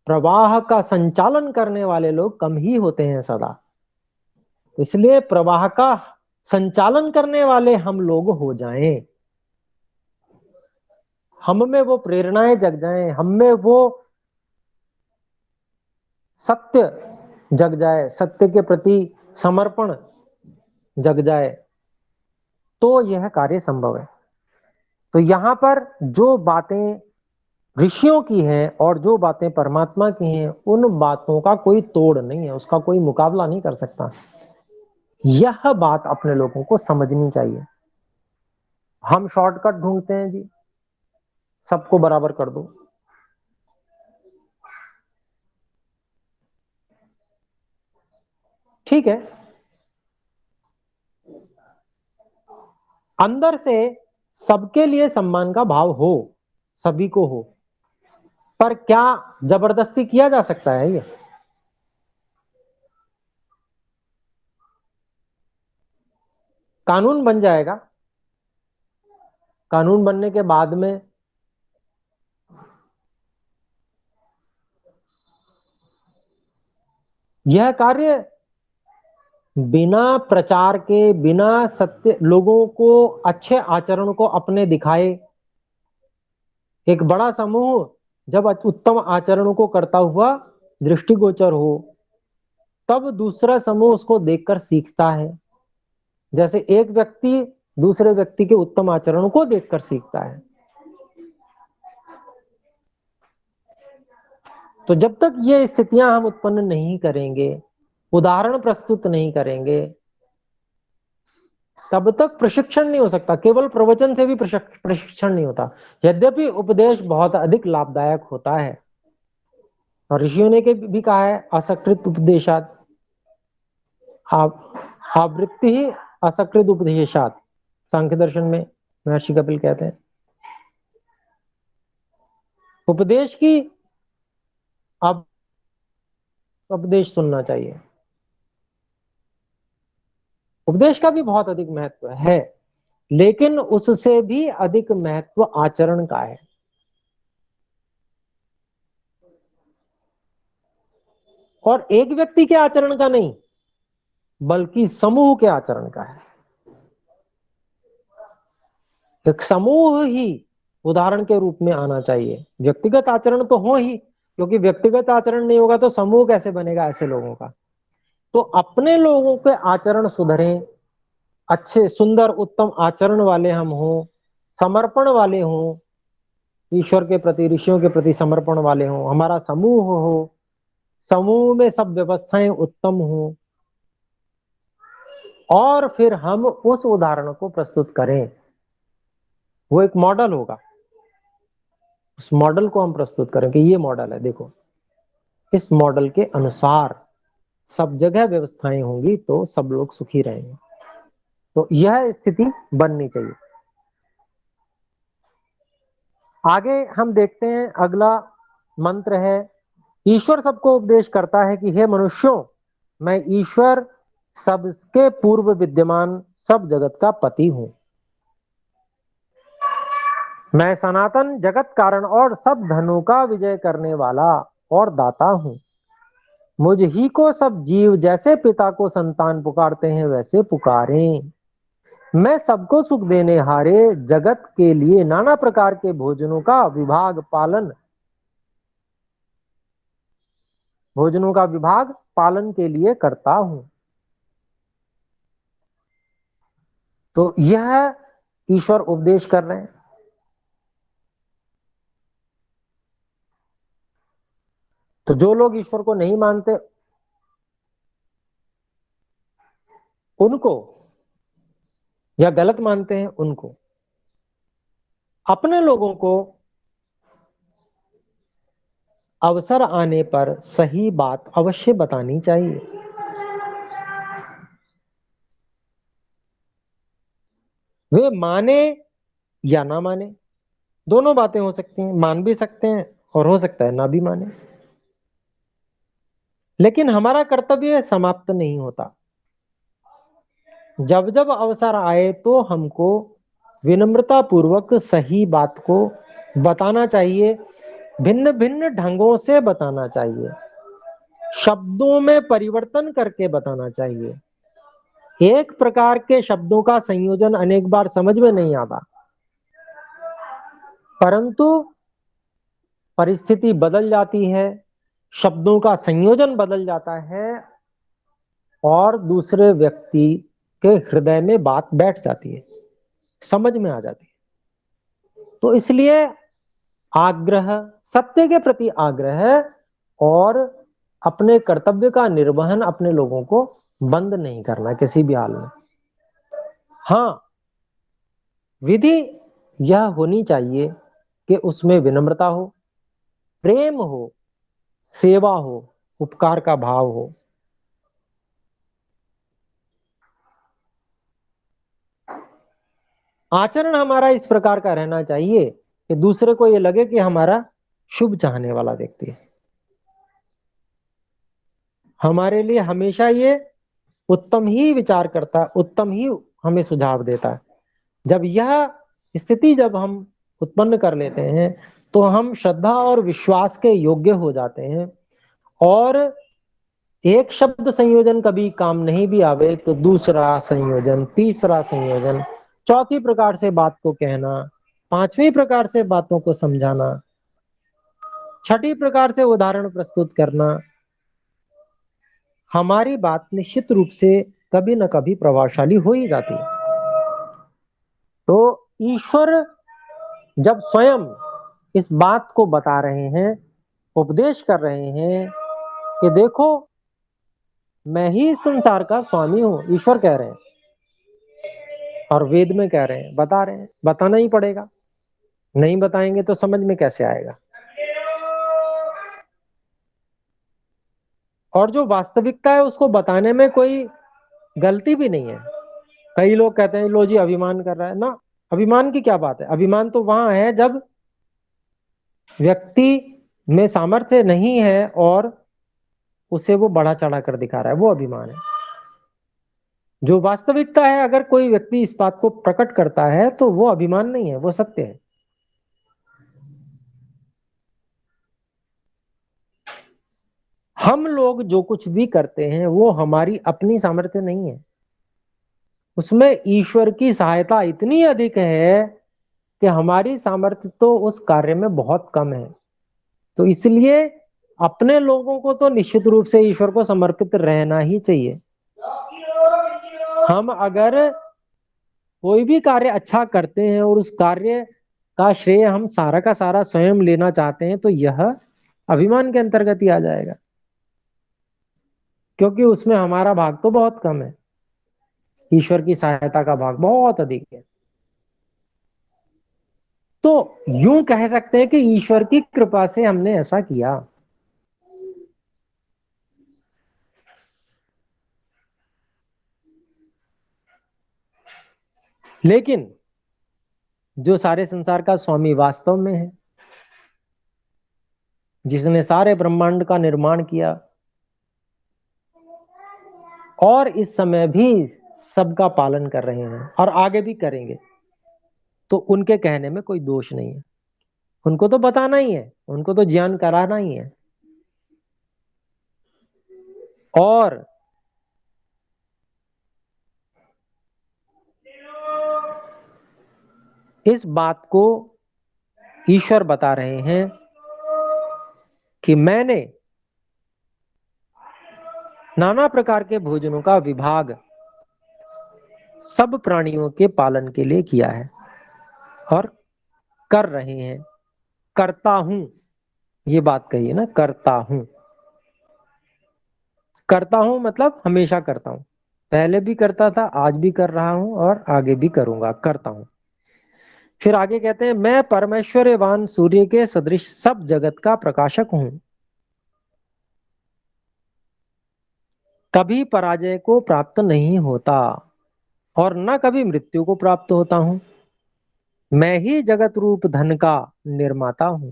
प्रवाह का संचालन करने वाले लोग कम ही होते हैं सदा। इसलिए प्रवाह का संचालन करने वाले हम लोग हो जाएं, हम में वो प्रेरणाएं जग जाएं, हम में वो सत्य जग जाए, सत्य के प्रति समर्पण जग जाए, तो यह कार्य संभव है। तो यहां पर जो बातें ऋषियों की हैं और जो बातें परमात्मा की हैं, उन बातों का कोई तोड़ नहीं है, उसका कोई मुकाबला नहीं कर सकता। यह बात अपने लोगों को समझनी चाहिए। हम शॉर्टकट ढूंढते हैं जी, सबको बराबर कर दो, ठीक है, अंदर से सबके लिए सम्मान का भाव हो, सभी को हो, पर क्या जबरदस्ती किया जा सकता है? ये कानून बन जाएगा, कानून बनने के बाद में यह कार्य बिना प्रचार के, बिना सत्य, लोगों को अच्छे आचरण को अपने दिखाए, एक बड़ा समूह जब उत्तम आचरणों को करता हुआ दृष्टिगोचर हो, तब दूसरा समूह उसको देखकर सीखता है। जैसे एक व्यक्ति दूसरे व्यक्ति के उत्तम आचरणों को देखकर सीखता है। तो जब तक ये स्थितियां हम उत्पन्न नहीं करेंगे, उदाहरण प्रस्तुत नहीं करेंगे, तब तक प्रशिक्षण नहीं हो सकता। केवल प्रवचन से भी प्रशिक्षण नहीं होता। यद्यपि उपदेश बहुत अधिक लाभदायक होता है, और ऋषियों ने के भी कहा है, असकृत उपदेशात आवृत्ति ही असकृत उपदेशात, सांख्य दर्शन में महर्षि कपिल कहते हैं। उपदेश की अब उपदेश सुनना चाहिए। उपदेश का भी बहुत अधिक महत्व है, लेकिन उससे भी अधिक महत्व आचरण का है। और एक व्यक्ति के आचरण का नहीं, बल्कि समूह के आचरण का है। एक समूह ही उदाहरण के रूप में आना चाहिए। व्यक्तिगत आचरण तो हो ही, क्योंकि व्यक्तिगत आचरण नहीं होगा तो समूह कैसे बनेगा ऐसे लोगों का। तो अपने लोगों के आचरण सुधरें, अच्छे सुंदर उत्तम आचरण वाले हम हों, समर्पण वाले हों, ईश्वर के प्रति, ऋषियों के प्रति समर्पण वाले हों, हमारा समूह हो, समूह में सब व्यवस्थाएं उत्तम हों, और फिर हम उस उदाहरण को प्रस्तुत करें। वो एक मॉडल होगा, उस मॉडल को हम प्रस्तुत करें कि ये मॉडल है, देखो इस मॉडल के अनुसार सब जगह व्यवस्थाएं होंगी तो सब लोग सुखी रहेंगे। तो यह स्थिति बननी चाहिए। आगे हम देखते हैं, अगला मंत्र है, ईश्वर सबको उपदेश करता है कि हे मनुष्यों, मैं ईश्वर सबके पूर्व विद्यमान, सब जगत का पति हूं। मैं सनातन जगत कारण और सब धनों का विजय करने वाला और दाता हूं। मुझ ही को सब जीव जैसे पिता को संतान पुकारते हैं वैसे पुकारें। मैं सबको सुख देने हारे जगत के लिए नाना प्रकार के भोजनों का विभाग पालन के लिए करता हूं। तो यह ईश्वर उपदेश कर रहे हैं। तो जो लोग ईश्वर को नहीं मानते उनको, या गलत मानते हैं उनको, अपने लोगों को अवसर आने पर सही बात अवश्य बतानी चाहिए। वे माने या ना माने, दोनों बातें हो सकती हैं, मान भी सकते हैं और हो सकता है ना भी माने। लेकिन हमारा कर्तव्य समाप्त नहीं होता। जब जब अवसर आए तो हमको विनम्रता पूर्वक सही बात को बताना चाहिए, भिन्न भिन्न ढंगों से बताना चाहिए, शब्दों में परिवर्तन करके बताना चाहिए। एक प्रकार के शब्दों का संयोजन अनेक बार समझ में नहीं आता, परंतु परिस्थिति बदल जाती है, शब्दों का संयोजन बदल जाता है, और दूसरे व्यक्ति के हृदय में बात बैठ जाती है, समझ में आ जाती है। तो इसलिए आग्रह, सत्य के प्रति आग्रह, और अपने कर्तव्य का निर्वहन अपने लोगों को बंद नहीं करना किसी भी हाल में। हाँ, विधि यह होनी चाहिए कि उसमें विनम्रता हो, प्रेम हो, सेवा हो, उपकार का भाव हो। आचरण हमारा इस प्रकार का रहना चाहिए कि दूसरे को यह लगे कि हमारा शुभ चाहने वाला व्यक्ति है, हमारे लिए हमेशा ये उत्तम ही विचार करता है, उत्तम ही हमें सुझाव देता है। जब यह स्थिति जब हम उत्पन्न कर लेते हैं तो हम श्रद्धा और विश्वास के योग्य हो जाते हैं, और एक शब्द संयोजन कभी काम नहीं भी आवे तो दूसरा संयोजन, तीसरा संयोजन, चौथी प्रकार से बात को कहना, पांचवी प्रकार से बातों को समझाना, छठी प्रकार से उदाहरण प्रस्तुत करना, हमारी बात निश्चित रूप से कभी न कभी प्रभावशाली हो ही जाती है। तो ईश्वर जब स्वयं इस बात को बता रहे हैं, उपदेश कर रहे हैं कि देखो मैं ही इस संसार का स्वामी हूं, ईश्वर कह रहे हैं, और वेद में कह रहे हैं, बता रहे हैं, बताना ही पड़ेगा, नहीं बताएंगे तो समझ में कैसे आएगा। और जो वास्तविकता है उसको बताने में कोई गलती भी नहीं है। कई लोग कहते हैं लो जी अभिमान कर रहा है ना, अभिमान की क्या बात है? अभिमान तो वहां है जब व्यक्ति में सामर्थ्य नहीं है और उसे वो बढ़ा चढ़ा कर दिखा रहा है, वो अभिमान है। जो वास्तविकता है, अगर कोई व्यक्ति इस बात को प्रकट करता है तो वो अभिमान नहीं है, वो सत्य है। हम लोग जो कुछ भी करते हैं वो हमारी अपनी सामर्थ्य नहीं है, उसमें ईश्वर की सहायता इतनी अधिक है कि हमारी सामर्थ्य तो उस कार्य में बहुत कम है। तो इसलिए अपने लोगों को तो निश्चित रूप से ईश्वर को समर्पित रहना ही चाहिए। हम अगर कोई भी कार्य अच्छा करते हैं और उस कार्य का श्रेय हम सारा का सारा स्वयं लेना चाहते हैं तो यह अभिमान के अंतर्गत ही आ जाएगा, क्योंकि उसमें हमारा भाग तो बहुत कम है, ईश्वर की सहायता का भाग बहुत अधिक है। तो यूं कह सकते हैं कि ईश्वर की कृपा से हमने ऐसा किया। लेकिन जो सारे संसार का स्वामी वास्तव में है, जिसने सारे ब्रह्मांड का निर्माण किया और इस समय भी सबका पालन कर रहे हैं और आगे भी करेंगे, तो उनके कहने में कोई दोष नहीं है। उनको तो बताना ही है, उनको तो ज्ञान कराना ही है। और इस बात को ईश्वर बता रहे हैं कि मैंने नाना प्रकार के भोजनों का विभाग सब प्राणियों के पालन के लिए किया है और कर रहे हैं, करता हूं, ये बात कही है ना, करता हूं। करता हूं मतलब हमेशा करता हूं, पहले भी करता था, आज भी कर रहा हूं और आगे भी करूंगा, करता हूं। फिर आगे कहते हैं मैं परमेश्वरवान सूर्य के सदृश सब जगत का प्रकाशक हूं, कभी पराजय को प्राप्त नहीं होता और न कभी मृत्यु को प्राप्त होता हूं। मैं ही जगत रूप धन का निर्माता हूं,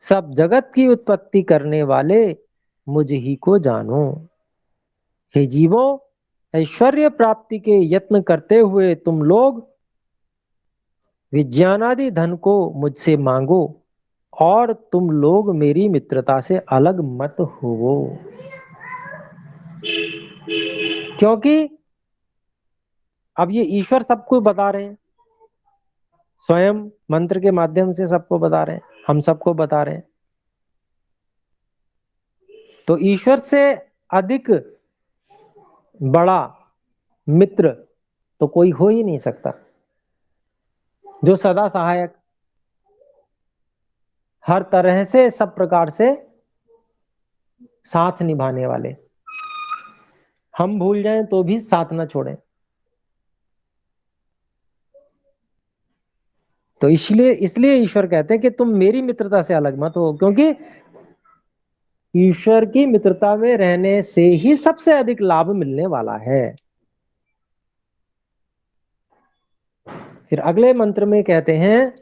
सब जगत की उत्पत्ति करने वाले मुझ ही को जानो। हे जीवों, ऐश्वर्य प्राप्ति के यत्न करते हुए तुम लोग विज्ञानादि धन को मुझसे मांगो और तुम लोग मेरी मित्रता से अलग मत होवो, क्योंकि अब ये ईश्वर सबको बता रहे हैं, स्वयं मंत्र के माध्यम से सबको बता रहे हैं, हम सबको बता रहे हैं। तो ईश्वर से अधिक बड़ा मित्र तो कोई हो ही नहीं सकता, जो सदा सहायक, हर तरह से सब प्रकार से साथ निभाने वाले, हम भूल जाएं तो भी साथ ना छोड़ें। तो इसलिए इसलिए ईश्वर कहते हैं कि तुम मेरी मित्रता से अलग मत हो, क्योंकि ईश्वर की मित्रता में रहने से ही सबसे अधिक लाभ मिलने वाला है। फिर अगले मंत्र में कहते हैं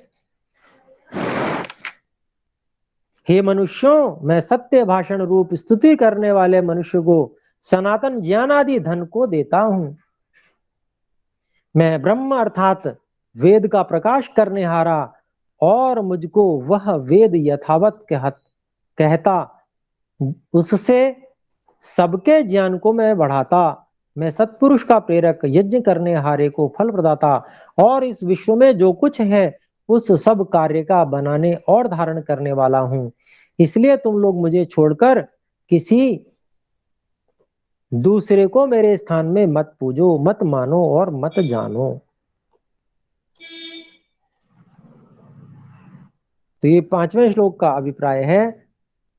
हे मनुष्यों, मैं सत्य भाषण रूप स्तुति करने वाले मनुष्य को सनातन ज्ञान आदि धन को देता हूं। मैं ब्रह्म अर्थात वेद का प्रकाश करने हारा और मुझको वह वेद यथावत कहता, उससे सबके ज्ञान को मैं बढ़ाता। मैं सत्पुरुष का प्रेरक, यज्ञ करने हारे को फल प्रदाता और इस विश्व में जो कुछ है उस सब कार्य का बनाने और धारण करने वाला हूं। इसलिए तुम लोग मुझे छोड़कर किसी दूसरे को मेरे स्थान में मत पूजो, मत मानो और मत जानो। तो ये 5वें श्लोक का अभिप्राय है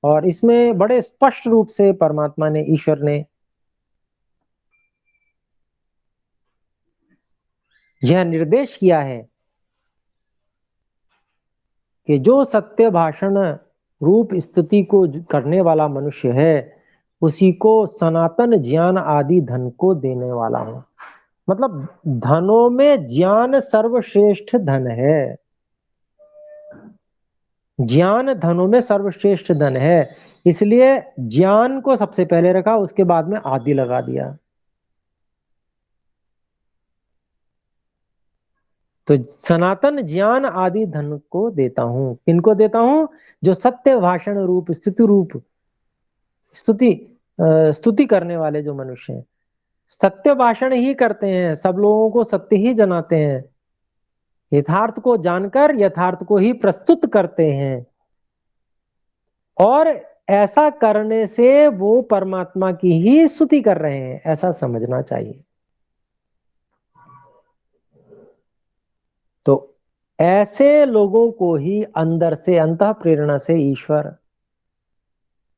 और इसमें बड़े स्पष्ट रूप से परमात्मा ने, ईश्वर ने यह निर्देश किया है कि जो सत्य भाषण रूप स्तुति को करने वाला मनुष्य है उसी को सनातन ज्ञान आदि धन को देने वाला हूं। मतलब धनों में ज्ञान सर्वश्रेष्ठ धन है। ज्ञान धनों में सर्वश्रेष्ठ धन है, इसलिए ज्ञान को सबसे पहले रखा, उसके बाद में आदि लगा दिया। तो सनातन ज्ञान आदि धन को देता हूं। किनको देता हूं? जो सत्य भाषण रूप स्तुति रूप स्तुति स्तुति करने वाले जो मनुष्य हैं, सत्य भाषण ही करते हैं, सब लोगों को सत्य ही जनाते हैं, यथार्थ को जानकर यथार्थ को ही प्रस्तुत करते हैं और ऐसा करने से वो परमात्मा की ही स्तुति कर रहे हैं, ऐसा समझना चाहिए। तो ऐसे लोगों को ही अंदर से, अंतः प्रेरणा से ईश्वर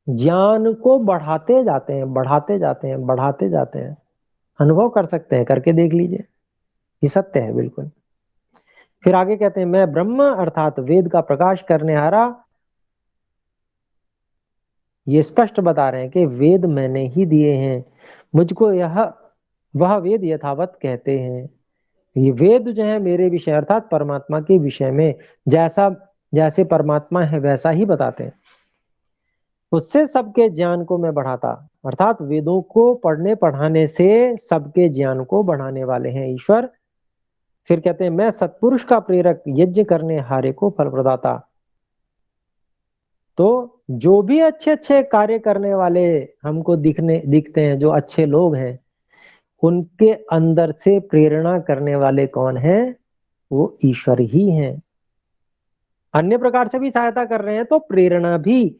ज्ञान को बढ़ाते जाते हैं, बढ़ाते जाते हैं, बढ़ाते जाते हैं। अनुभव कर सकते हैं, करके देख लीजिए, ये सत्य है बिल्कुल। फिर आगे कहते हैं, मैं ब्रह्म अर्थात वेद का प्रकाश करने हारा। ये स्पष्ट बता रहे हैं कि वेद मैंने ही दिए हैं, मुझको यह वह वेद यथावत कहते हैं। ये वेद जो है मेरे विषय अर्थात परमात्मा के विषय में जैसा जैसे परमात्मा है वैसा ही बताते हैं। उससे सबके ज्ञान को मैं बढ़ाता, अर्थात वेदों को पढ़ने पढ़ाने से सबके ज्ञान को बढ़ाने वाले हैं ईश्वर। फिर कहते हैं, मैं सत्पुरुष का प्रेरक, यज्ञ करने हारे को फल प्रदाता। तो जो भी अच्छे अच्छे कार्य करने वाले हमको दिखते हैं, जो अच्छे लोग हैं, उनके अंदर से प्रेरणा करने वाले कौन है? वो ईश्वर ही हैं। अन्य प्रकार से भी सहायता कर रहे हैं तो प्रेरणा भी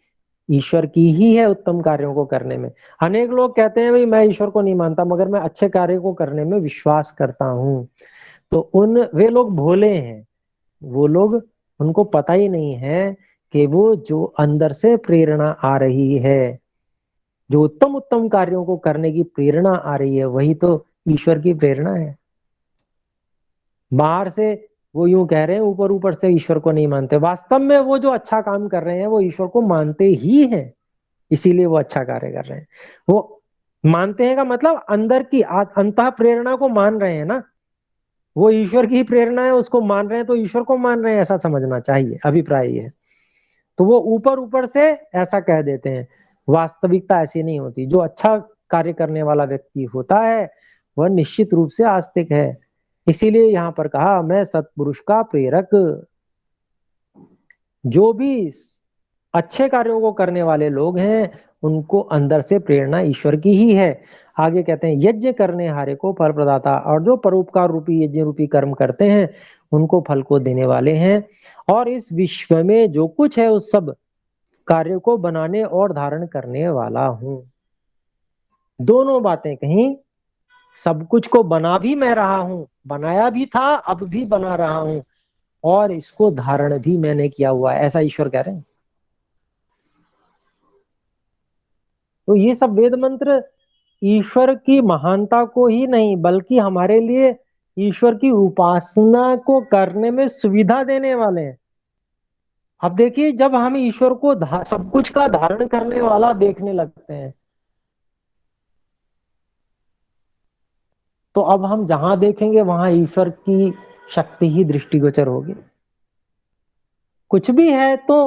ईश्वर की ही है उत्तम कार्यों को करने में। अनेक लोग कहते हैं भाई मैं ईश्वर को नहीं मानता मगर मैं अच्छे कार्य को करने में विश्वास करता हूं। तो वे लोग भोले हैं। वो लोग, उनको पता ही नहीं है कि वो जो अंदर से प्रेरणा आ रही है, जो उत्तम उत्तम कार्यों को करने की प्रेरणा आ रही है, वही तो ईश्वर की प्रेरणा है। बाहर से वो यूं कह रहे हैं, ऊपर ऊपर से ईश्वर को नहीं मानते, वास्तव में वो जो अच्छा काम कर रहे हैं वो ईश्वर को मानते ही हैं, इसीलिए वो अच्छा कार्य कर रहे हैं। वो मानते हैं का मतलब अंदर की अंतः प्रेरणा को मान रहे हैं ना। वो ईश्वर की ही प्रेरणा है, उसको मान रहे हैं तो ईश्वर को मान रहे हैं, ऐसा समझना चाहिए। अभिप्राय ये है। तो वो ऊपर ऊपर से ऐसा कह देते हैं, वास्तविकता ऐसी नहीं होती। जो अच्छा कार्य करने वाला व्यक्ति होता है वह निश्चित रूप से आस्तिक है। इसीलिए यहां पर कहा, मैं सत्पुरुष का प्रेरक। जो भी अच्छे कार्यों को करने वाले लोग हैं उनको अंदर से प्रेरणा ईश्वर की ही है। आगे कहते हैं, यज्ञ करने हारे को फल प्रदाता, और जो परोपकार रूपी यज्ञ रूपी कर्म करते हैं उनको फल को देने वाले हैं। और इस विश्व में जो कुछ है उस सब कार्य को बनाने और धारण करने वाला हूं। दोनों बातें कहीं, सब कुछ को बना भी मैं रहा हूं, बनाया भी था, अब भी बना रहा हूं, और इसको धारण भी मैंने किया हुआ है, ऐसा ईश्वर कह रहे हैं। तो ये सब वेद मंत्र ईश्वर की महानता को ही नहीं बल्कि हमारे लिए ईश्वर की उपासना को करने में सुविधा देने वाले हैं। अब देखिए, जब हम ईश्वर को सब कुछ का धारण करने वाला देखने लगते हैं तो अब हम जहां देखेंगे वहां ईश्वर की शक्ति ही दृष्टिगोचर होगी। कुछ भी है तो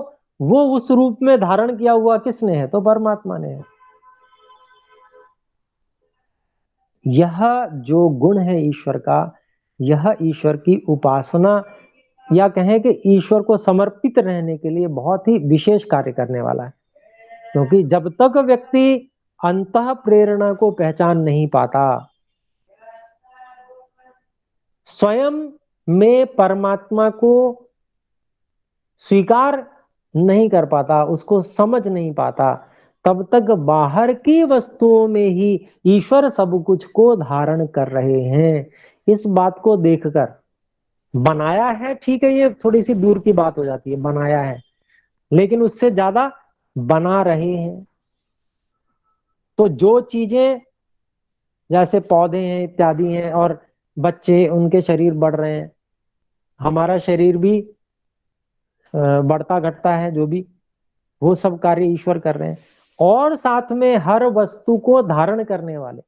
वो उस रूप में धारण किया हुआ किसने है? तो परमात्मा ने है। यह जो गुण है ईश्वर का, यह ईश्वर की उपासना या कहें कि ईश्वर को समर्पित रहने के लिए बहुत ही विशेष कार्य करने वाला है। क्योंकि जब तक व्यक्ति अंतः प्रेरणा को पहचान नहीं पाता, स्वयं में परमात्मा को स्वीकार नहीं कर पाता, उसको समझ नहीं पाता, तब तक बाहर की वस्तुओं में ही ईश्वर सब कुछ को धारण कर रहे हैं। इस बात को देखकर बनाया है, ठीक है, ये थोड़ी सी दूर की बात हो जाती है, बनाया है, लेकिन उससे ज्यादा बना रहे हैं। तो जो चीजें जैसे पौधे हैं इत्यादि हैं और बच्चे, उनके शरीर बढ़ रहे हैं, हमारा शरीर भी बढ़ता घटता है, जो भी वो सब कार्य ईश्वर कर रहे हैं। और साथ में हर वस्तु को धारण करने वाले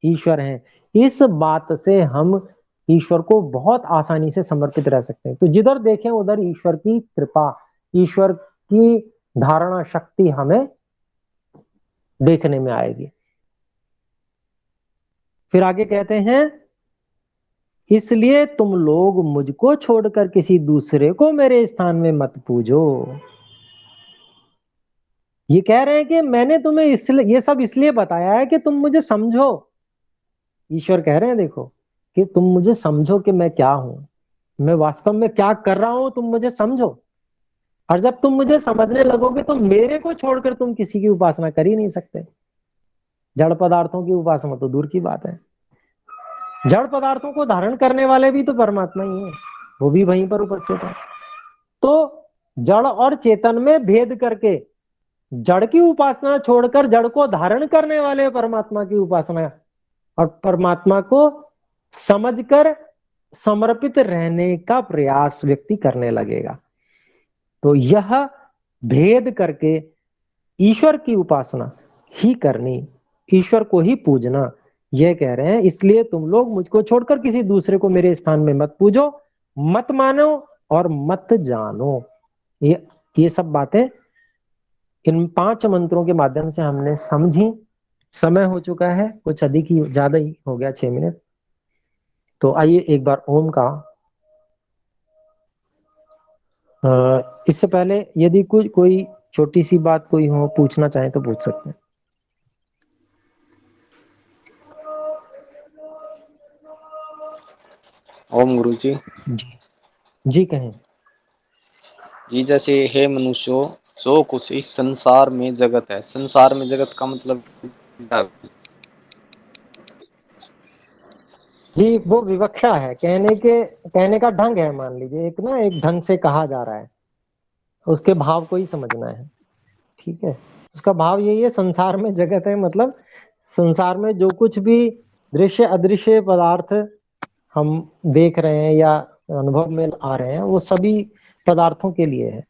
ईश्वर हैं। इस बात से हम ईश्वर को बहुत आसानी से समर्पित रह सकते हैं। तो जिधर देखें उधर ईश्वर की कृपा, ईश्वर की धारणा शक्ति हमें देखने में आएगी। फिर आगे कहते हैं, इसलिए तुम लोग मुझको छोड़कर किसी दूसरे को मेरे स्थान में मत पूजो। ये कह रहे हैं कि मैंने तुम्हें इसलिए ये सब इसलिए बताया है कि तुम मुझे समझो। ईश्वर कह रहे हैं देखो कि तुम मुझे समझो कि मैं क्या हूं, मैं वास्तव में क्या कर रहा हूं, तुम मुझे समझो। और जब तुम मुझे समझने लगोगे तो मेरे को छोड़कर तुम किसी की उपासना कर ही नहीं सकते। जड़ पदार्थों की उपासना तो दूर की बात है। जड़ पदार्थों को धारण करने वाले भी तो परमात्मा ही है, वो भी वहीं पर उपस्थित है। तो जड़ और चेतन में भेद करके जड़ की उपासना छोड़कर जड़ को धारण करने वाले परमात्मा की उपासना और परमात्मा को समझकर समर्पित रहने का प्रयास व्यक्ति करने लगेगा। तो यह भेद करके ईश्वर की उपासना ही करनी, ईश्वर को ही पूजना, यह कह रहे हैं। इसलिए तुम लोग मुझको छोड़कर किसी दूसरे को मेरे स्थान में मत पूजो, मत मानो और मत जानो। ये सब बातें इन 5 मंत्रों के माध्यम से हमने समझी। समय हो चुका है, कुछ अधिक ही ज्यादा ही हो गया, 6 मिनट। तो आइए एक बार ओम का इससे पहले यदि कोई छोटी सी बात कोई हो, पूछना चाहे तो पूछ सकते हैं। ओम गुरु जी। जी कहें। जी जैसे हे मनुष्यों, जो कुछ इस संसार में जगत है, संसार में जगत का मतलब जी वो विवक्षा है, कहने का ढंग है। मान लीजिए एक ना, एक ढंग से कहा जा रहा है, उसके भाव को ही समझना है, ठीक है। उसका भाव यही है, संसार में जगत है मतलब संसार में जो कुछ भी दृश्य अदृश्य पदार्थ हम देख रहे हैं या अनुभव में आ रहे हैं, वो सभी पदार्थों के लिए है।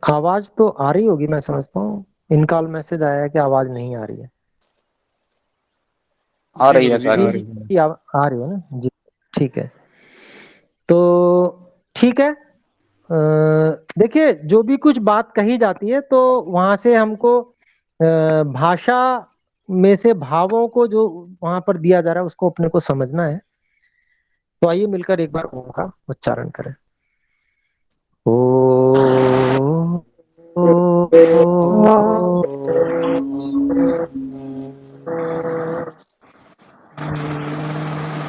आवाज तो आ रही होगी, मैं समझता हूँ। इनकॉल मैसेज आया है कि आवाज नहीं आ रही है। आ रही है सारी। आ रही है ना जी, ठीक है। तो ठीक है, देखिए जो भी कुछ बात कही जाती है तो वहां से हमको भाषा में से भावों को जो वहां पर दिया जा रहा है उसको अपने को समझना है। तो आइए मिलकर एक बार ओम का उच्चारण करें। ओ,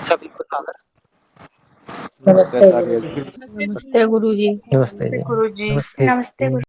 सभी को सादर नमस्ते गुरु जी। नमस्ते गुरु जी। नमस्ते जी। गुरु जी। नमस्ते। नमस्ते।